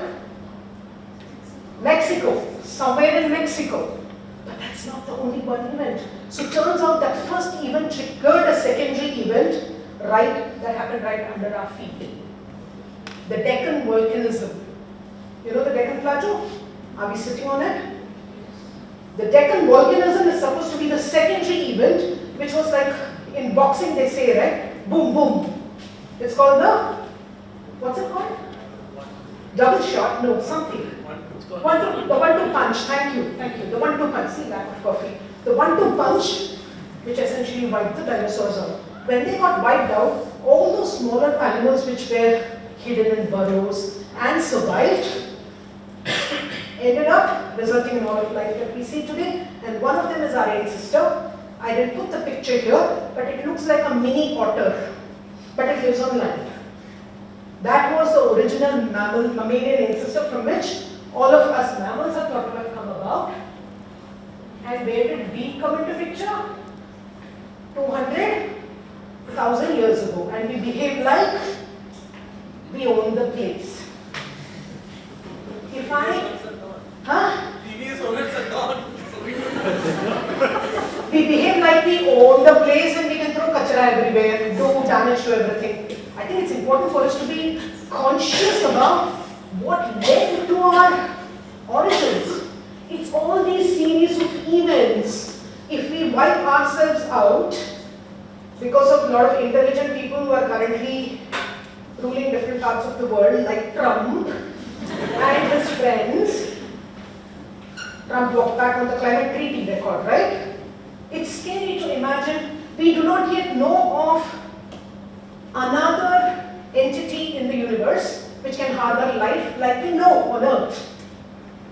Mexico. Somewhere in Mexico. But that's not the only one event. So it turns out that first event triggered a secondary event that happened right under our feet. The Deccan volcanism. You know the Deccan Plateau? Are we sitting on it? The Deccan volcanism is supposed to be the secondary event, which was like in boxing they say, right? Boom, boom. It's called the, what's it called? Double shot? No, something. The 1-2 punch. Thank you. The 1-2 punch. See, lack of coffee. The 1-2 punch, which essentially wiped the dinosaurs out. When they got wiped out, all those smaller animals which were hidden in burrows and survived ended up resulting in all of life that we see today. And one of them is our ancestor. I didn't put the picture here, but it looks like a mini otter, but it lives on land. That was the original mammalian ancestor from which all of us mammals are thought to have come about. And where did we come into picture? 200,000 years ago. And we behaved like we own the place. If I... Huh? TVS owners are gone. We behave like we own the place and we can throw kachra everywhere, do damage to everything. I think it's important for us to be conscious about what led to our origins. It's all these series of events. If we wipe ourselves out because of a lot of intelligent people who are currently ruling different parts of the world, like Trump and his friends, Trump walked back on the climate treaty record, right? It's scary to imagine we do not yet know of another entity in the universe which can harbor life like we know on Earth.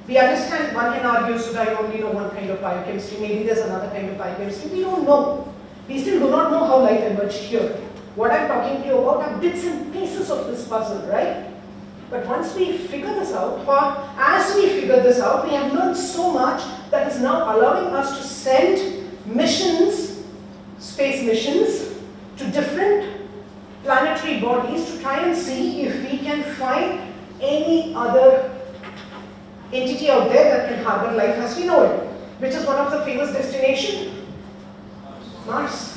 We understand, one can argue, Sudha, you only know one kind of biochemistry, maybe there's another kind of biochemistry. We don't know. We still do not know how life emerged here. What I'm talking to you about are bits and pieces of this puzzle, right? But once we figure this out, or as we figure this out, we have learned so much that is now allowing us to send missions, space missions, to different planetary bodies to try and see if we can find any other entity out there that can harbor life as we know it. Which is one of the famous destinations? Mars.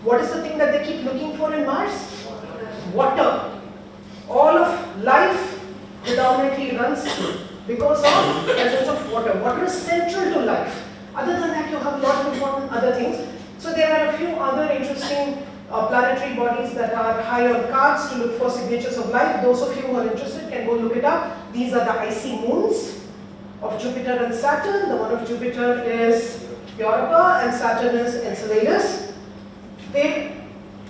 What is the thing that they keep looking for in Mars? Water. All of life predominantly runs because of the presence of water. Water is central to life. Other than that, you have a lot of important other things. So there are a few other interesting planetary bodies that are high on cards to look for signatures of life. Those of you who are interested can go look it up. These are the icy moons of Jupiter and Saturn. The one of Jupiter is Europa and Saturn is Enceladus.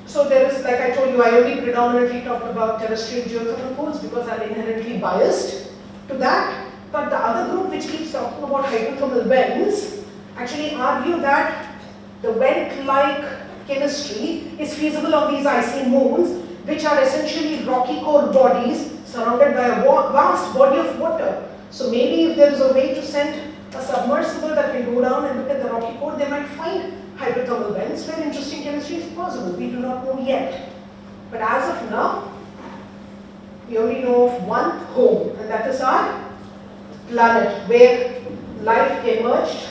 So there is, like I told you, I only predominantly talked about terrestrial geothermal pools because I'm inherently biased to that. But the other group which keeps talking about hydrothermal vents actually argue that the vent-like chemistry is feasible on these icy moons, which are essentially rocky core bodies surrounded by a vast body of water. So maybe if there is a way to send a submersible that can go down and look at the rocky core, they might find hydrothermal vents where interesting chemistry is possible. We do not know yet. But as of now, we only know of one home, and that is our planet, where life emerged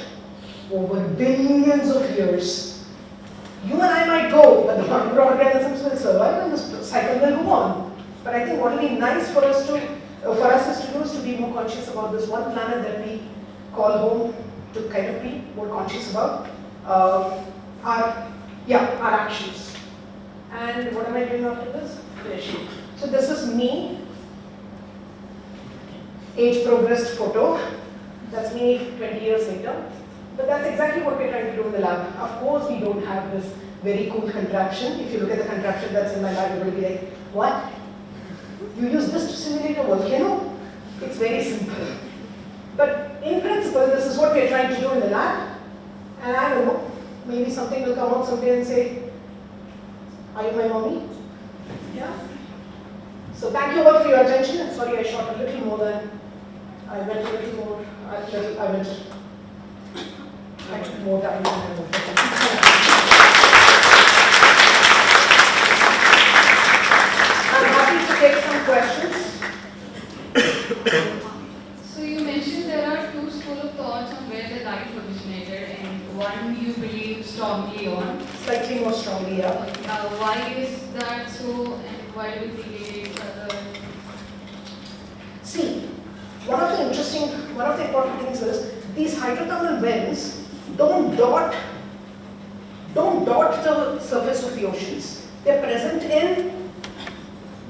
over billions of years. You and I might go, but the microorganisms will survive and the cycle will go on. But I think what will be nice for us is to be more conscious about this one planet that we call home, to kind of be more conscious about our actions. And what am I doing after this? Finishing. So this is me, age progressed photo. That's me 20 years later. But that's exactly what we're trying to do in the lab. Of course, we don't have this very cool contraption. If you look at the contraption that's in my lab, you're going to be like, what? You use this to simulate a volcano? It's very simple. But in principle, this is what we're trying to do in the lab. And I don't know, maybe something will come out someday and say, are you my mommy? Yeah. So thank you all for your attention. I'm sorry I shot a little more than, I went a little more, I took more time than I wanted. I'm happy to take some questions. So you mentioned there are two schools of thoughts on where the life originated, and one you believe strongly on. Slightly more strongly, yeah. Why is that so, and why do you think it is other? See, one of the important things is these hydrothermal vents don't dot the surface of the oceans. They're present in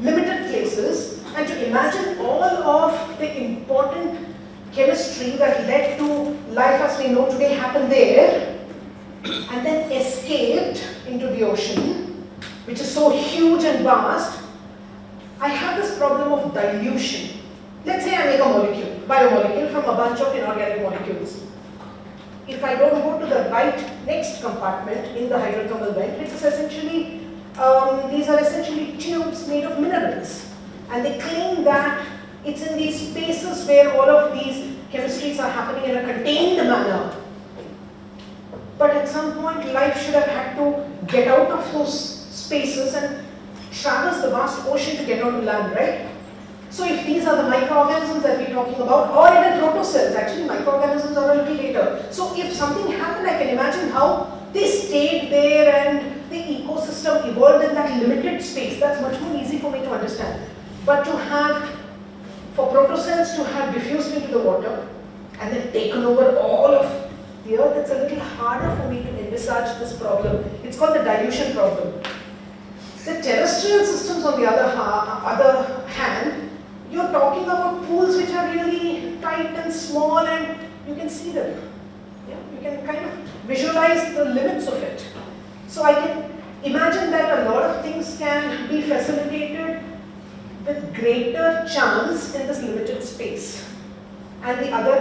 limited places, and to imagine all of the important chemistry that led to life as we know today happened there and then escaped into the ocean, which is so huge and vast, I have this problem of dilution. Let's say I make a molecule, biomolecule from a bunch of inorganic molecules. If I don't go to the right next compartment in the hydrothermal vent, which is essentially, these are essentially tubes made of minerals. And they claim that it's in these spaces where all of these chemistries are happening in a contained manner. But at some point, life should have had to get out of those spaces and traverse the vast ocean to get onto land, right? So if these are the microorganisms that we're talking about, or even protocells, actually microorganisms are a little later. So if something happened, I can imagine how they stayed there and the ecosystem evolved in that limited space. That's much more easy for me to understand. But to have, for protocells to have diffused into the water and then taken over all of the earth, it's a little harder for me to envisage this problem. It's called the dilution problem. The terrestrial systems, on the other hand, you're talking about pools which are really tight and small, and you can see them. Yeah? You can kind of visualize the limits of it. So I can imagine that a lot of things can be facilitated with greater chance in this limited space. And the other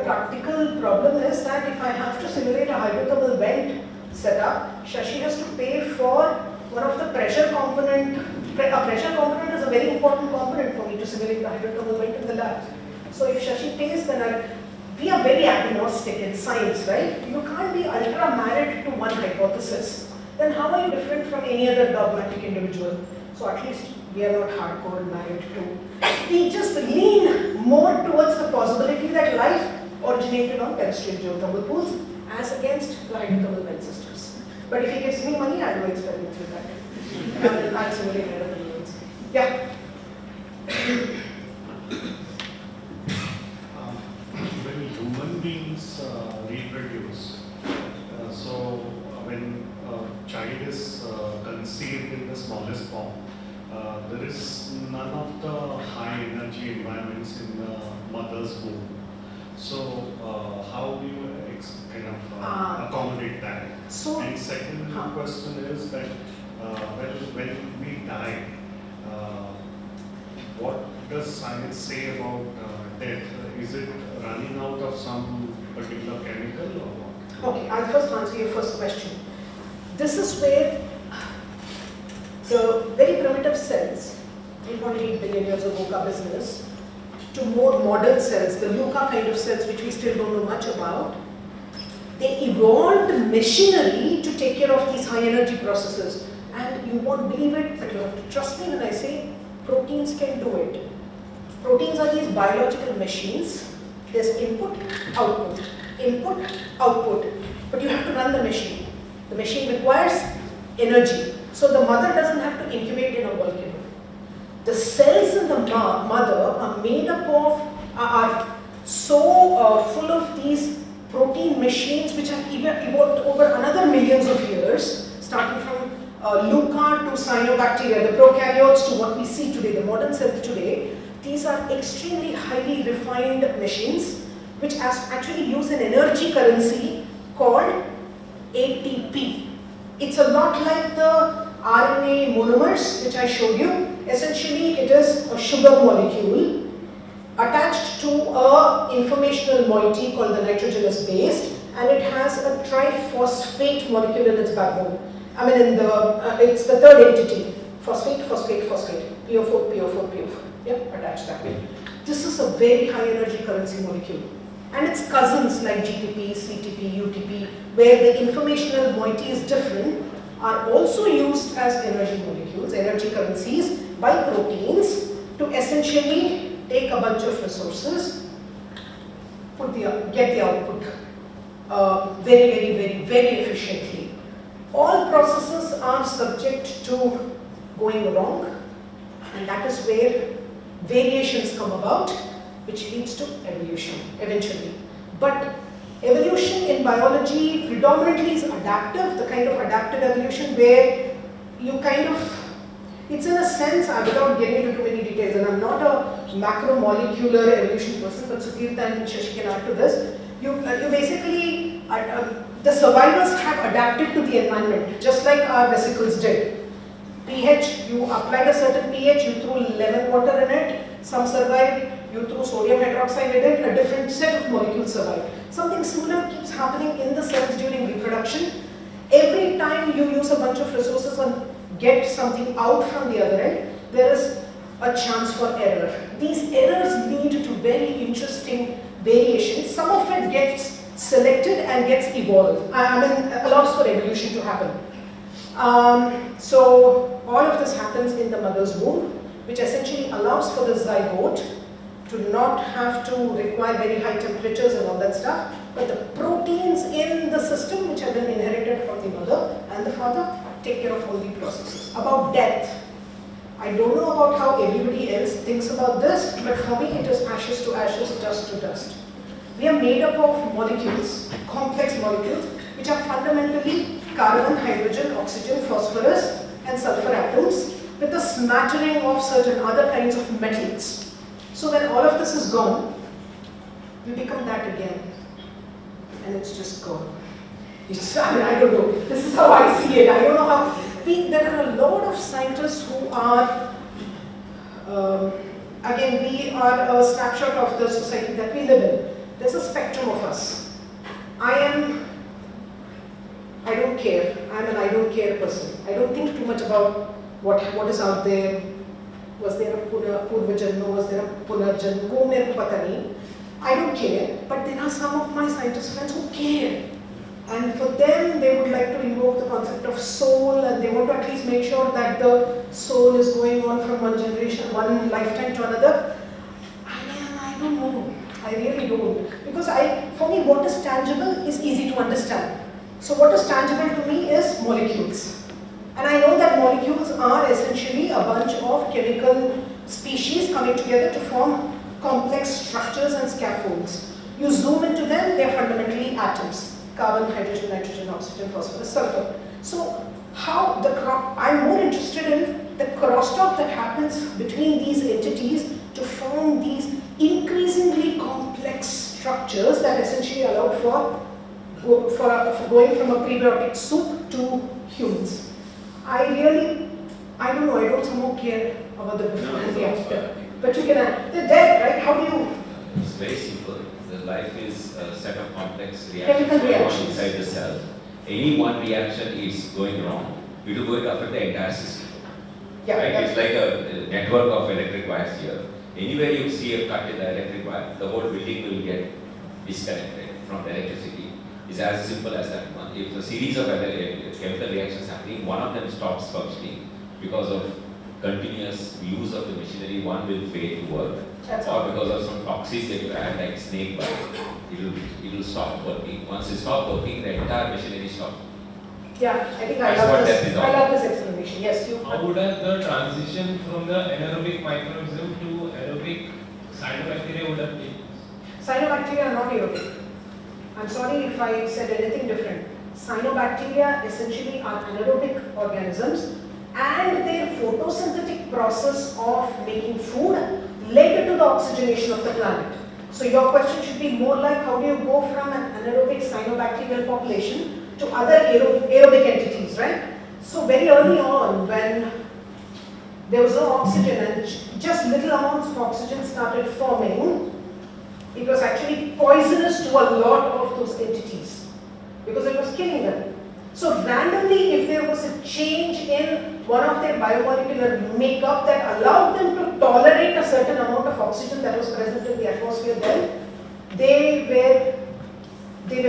practical problem is that if I have to simulate a hydrothermal vent setup, Shashi has to pay for one of the pressure component. A pressure component is a very important component for me to simulate the hydrothermal vent in the lab. So if Shashi pays, then we are very agnostic in science, right? You can't be ultra married to one hypothesis. Then how are you different from any other dogmatic individual? So at least we are not hardcore married to. We just lean more towards the possibility that life originated on terrestrial geothermal pools as against the hydrothermal vent systems. But if he gives me money, I'll do experiments with that. I'll simulate hydrothermal vents. Yeah. When human beings reproduce, when a child is conceived in the smallest form, there is none of the high energy environments in the mother's womb. So how do you accommodate that? And second question is that when we die, what does science say about death? Is it running out of some particular chemical or what? Okay, I'll first answer your first question. This is where the very primitive cells, 3.8 billion years ago ka business, to more modern cells, the Luca kind of cells which we still don't know much about, they evolved machinery to take care of these high energy processes. And you won't believe it, but you have to trust me when I say proteins can do it. Proteins are these biological machines. There's input, output, but you have to run the machine. The machine requires energy. So the mother doesn't have to incubate in a volcano. The cells in the mother are made up of, are so full of these protein machines which have evolved over another millions of years, starting from Luca to cyanobacteria, the prokaryotes, to what we see today, the modern cells today. These are extremely highly refined machines which actually use an energy currency called ATP. It's a lot like the RNA monomers which I showed you. Essentially, it is a sugar molecule attached to a informational moiety called the nitrogenous base, and it has a triphosphate molecule in its backbone. I mean, it's the third entity. Phosphate, phosphate, phosphate. PO4, PO4, PO4. Yep, attached that way. This is a very high energy currency molecule. And its cousins like GTP, CTP, UTP, where the informational moiety is different, are also used as energy molecules, energy currencies by proteins to essentially take a bunch of resources, get the output very efficiently. All processes are subject to going wrong, and that is where variations come about, which leads to evolution eventually. But evolution in biology predominantly is adaptive, the kind of adaptive evolution where you it's in a sense, without getting into too many details, and I'm not a macromolecular evolution person, but Sudhir and Shashi can add to this. You basically, the survivors have adapted to the environment, just like our vesicles did. pH, you applied a certain pH, you threw lemon water in it, some survived, you threw sodium hydroxide in it, a different set of molecules survived. Something similar keeps happening in the cells during reproduction. Every time you use a bunch of resources and get something out from the other end, there is a chance for error. These errors lead to very interesting variations. Some of it gets selected and gets evolved. I mean, allows for evolution to happen. So all of this happens in the mother's womb, which essentially allows for the zygote to not have to require very high temperatures and all that stuff, but the proteins in the system, which have been inherited from the mother and the father, take care of all the processes. About death, I don't know about how everybody else thinks about this, but for me it is ashes to ashes, dust to dust. We are made up of molecules, complex molecules, which are fundamentally carbon, hydrogen, oxygen, phosphorus, and sulfur atoms with a smattering of certain other kinds of metals. So when all of this is gone, we become that again, and it's just gone. I don't know. This is how I see it. I don't know how. There are a lot of scientists who are, again, we are a snapshot of the society that we live in. There's a spectrum of us. I don't care. I'm an I don't care person. I don't think too much about what is out there. Was there a Purvajanma? Was there a Punarjanma? Wo mere ko pata nahi. I don't care, but there are some of my scientist friends who care. And for them, they would like to invoke the concept of soul, and they want to at least make sure that the soul is going on from one generation, one lifetime to another. I don't know. I really don't. Because for me, what is tangible is easy to understand. So what is tangible to me is molecules. And I know that molecules are essentially a bunch of chemical species coming together to form complex structures and scaffolds. You zoom into them, they are fundamentally atoms. Carbon, hydrogen, nitrogen, oxygen, phosphorus, sulfur. So I'm more interested in the crosstalk that happens between these entities to form these increasingly complex structures that essentially allow for going from a prebiotic soup to humans. I don't know, I don't somehow care about the before and the after. But you can add, they're dead, right? How do you? It's very simple. The life is a set of complex Chemical reactions going on reactions. inside the cell. Any one reaction is going wrong, it will going to affect the entire system. Yeah, Right? It's like a network of electric wires here. Anywhere you see a cut in the electric wire, the whole building will get disconnected from the electricity. It's as simple as that one. If a series of chemical reactions happening, one of them stops functioning because of continuous use of the machinery, one will fail to work. Or because of some toxins that you add, like snake bite, it will stop working. Once it stops working, the entire machinery stops. Yeah, I think That's what that is all. I love this explanation. Yes, you. How would the transition from the anaerobic microorganism to aerobic cyanobacteria would have been? Cyanobacteria are not aerobic. I'm sorry if I said anything different. Cyanobacteria essentially are anaerobic organisms, and their photosynthetic process of making food led to the oxygenation of the planet. So your question should be more like, how do you go from an anaerobic cyanobacterial population to other aerobic entities, right? So very early on, when there was no oxygen and just little amounts of oxygen started forming, it was actually poisonous to a lot of those entities because it was killing them. So randomly, if there was a change in one of their biomolecular makeup that allowed them to tolerate a certain amount of oxygen that was present in the atmosphere, then they were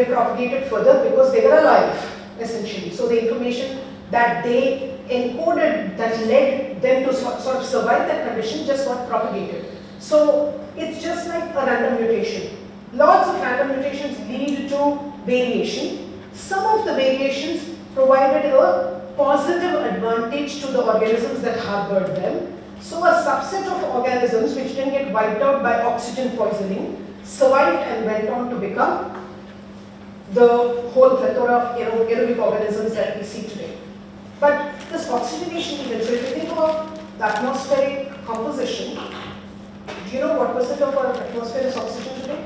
propagated further because they were alive, essentially. So the information that they encoded that led them to sort of survive that condition just got propagated. So it's just like a random mutation. Lots of random mutations lead to variation. Some of the variations provided a positive advantage to the organisms that harbored them. So a subset of organisms which didn't get wiped out by oxygen poisoning survived and went on to become the whole plethora of aerobic organisms that we see today. But this oxygenation event, so if you think about the atmospheric composition, do you know what percent of our atmosphere is oxygen today?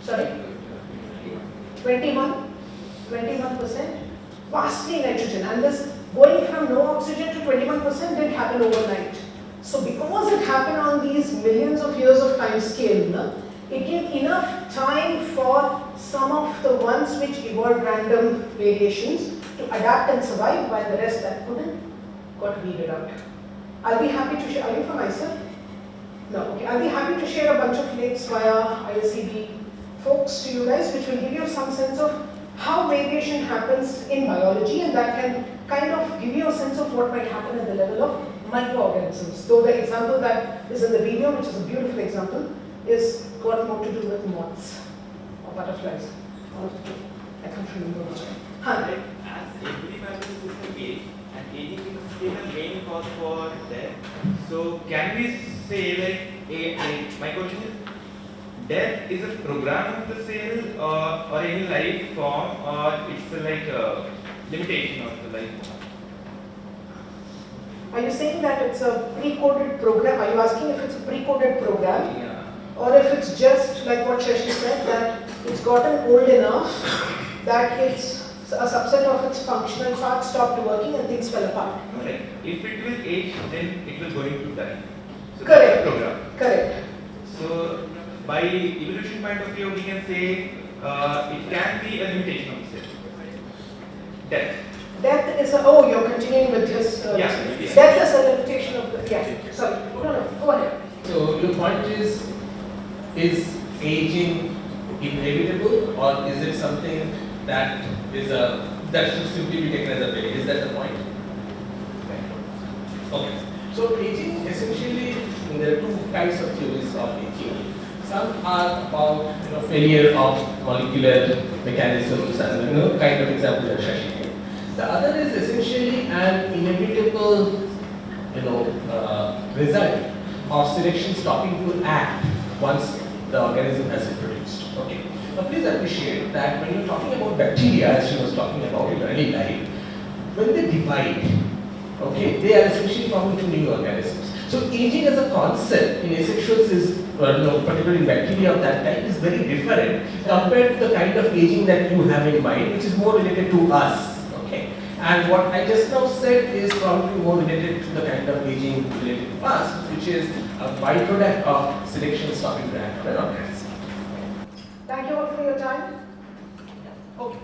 Sorry? 21%? Vastly nitrogen. And this going from no oxygen to 21% didn't happen overnight. So because it happened on these millions of years of time scale, it gave enough time for some of the ones which evolved random variations to adapt and survive, while the rest that couldn't got weeded out. I'll be happy to share. Are you from IISER? No, okay. I'll be happy to share a bunch of links via ISEB folks to you guys, which will give you some sense of how variation happens in biology, and that can kind of give you a sense of what might happen at the level of microorganisms. Though the example that is in the video, which is a beautiful example, is got more to do with moths or butterflies. One of the two. I can't remember which one. As every biological system age, and aging is still a main cause for death. So can we say like my question is, death is a program of the cell or any life form, or it's like a limitation of the life form? Are you saying that it's a pre-coded program? Are you asking if it's a pre-coded program? Yeah. Or if it's just like what Shashi said, that it's gotten old enough that it's a subset of its functional parts stopped working and things fell apart? Like if it will age, then it will going to die. So Correct. that's the program. Correct. So by evolution point of view, we can say it can be a limitation of the cell. Death. Death is a, oh, you're continuing with this. Yeah. Death is a limitation of the, yeah, sorry, no, go ahead. So your point is aging inevitable, or is it something that is that should simply be taken as a failure? Is that the point? Okay. So aging, essentially, there are two types of theories of aging. Some are about failure of molecular mechanisms and kind of example that Shashi gave. The other is essentially an inevitable result of selection stopping to act once the organism has been produced. Okay. Now please appreciate that when you're talking about bacteria, as she was talking about in early life, when they divide, okay, they are essentially formed into new organisms. So aging as a concept in asexuals is, particularly in bacteria of that type, is very different compared to the kind of aging that you have in mind, which is more related to us. Okay. And what I just now said is probably more related to the kind of aging related to us, which is a byproduct of selection stopping to act on an organism. Thank you all for your time. Okay.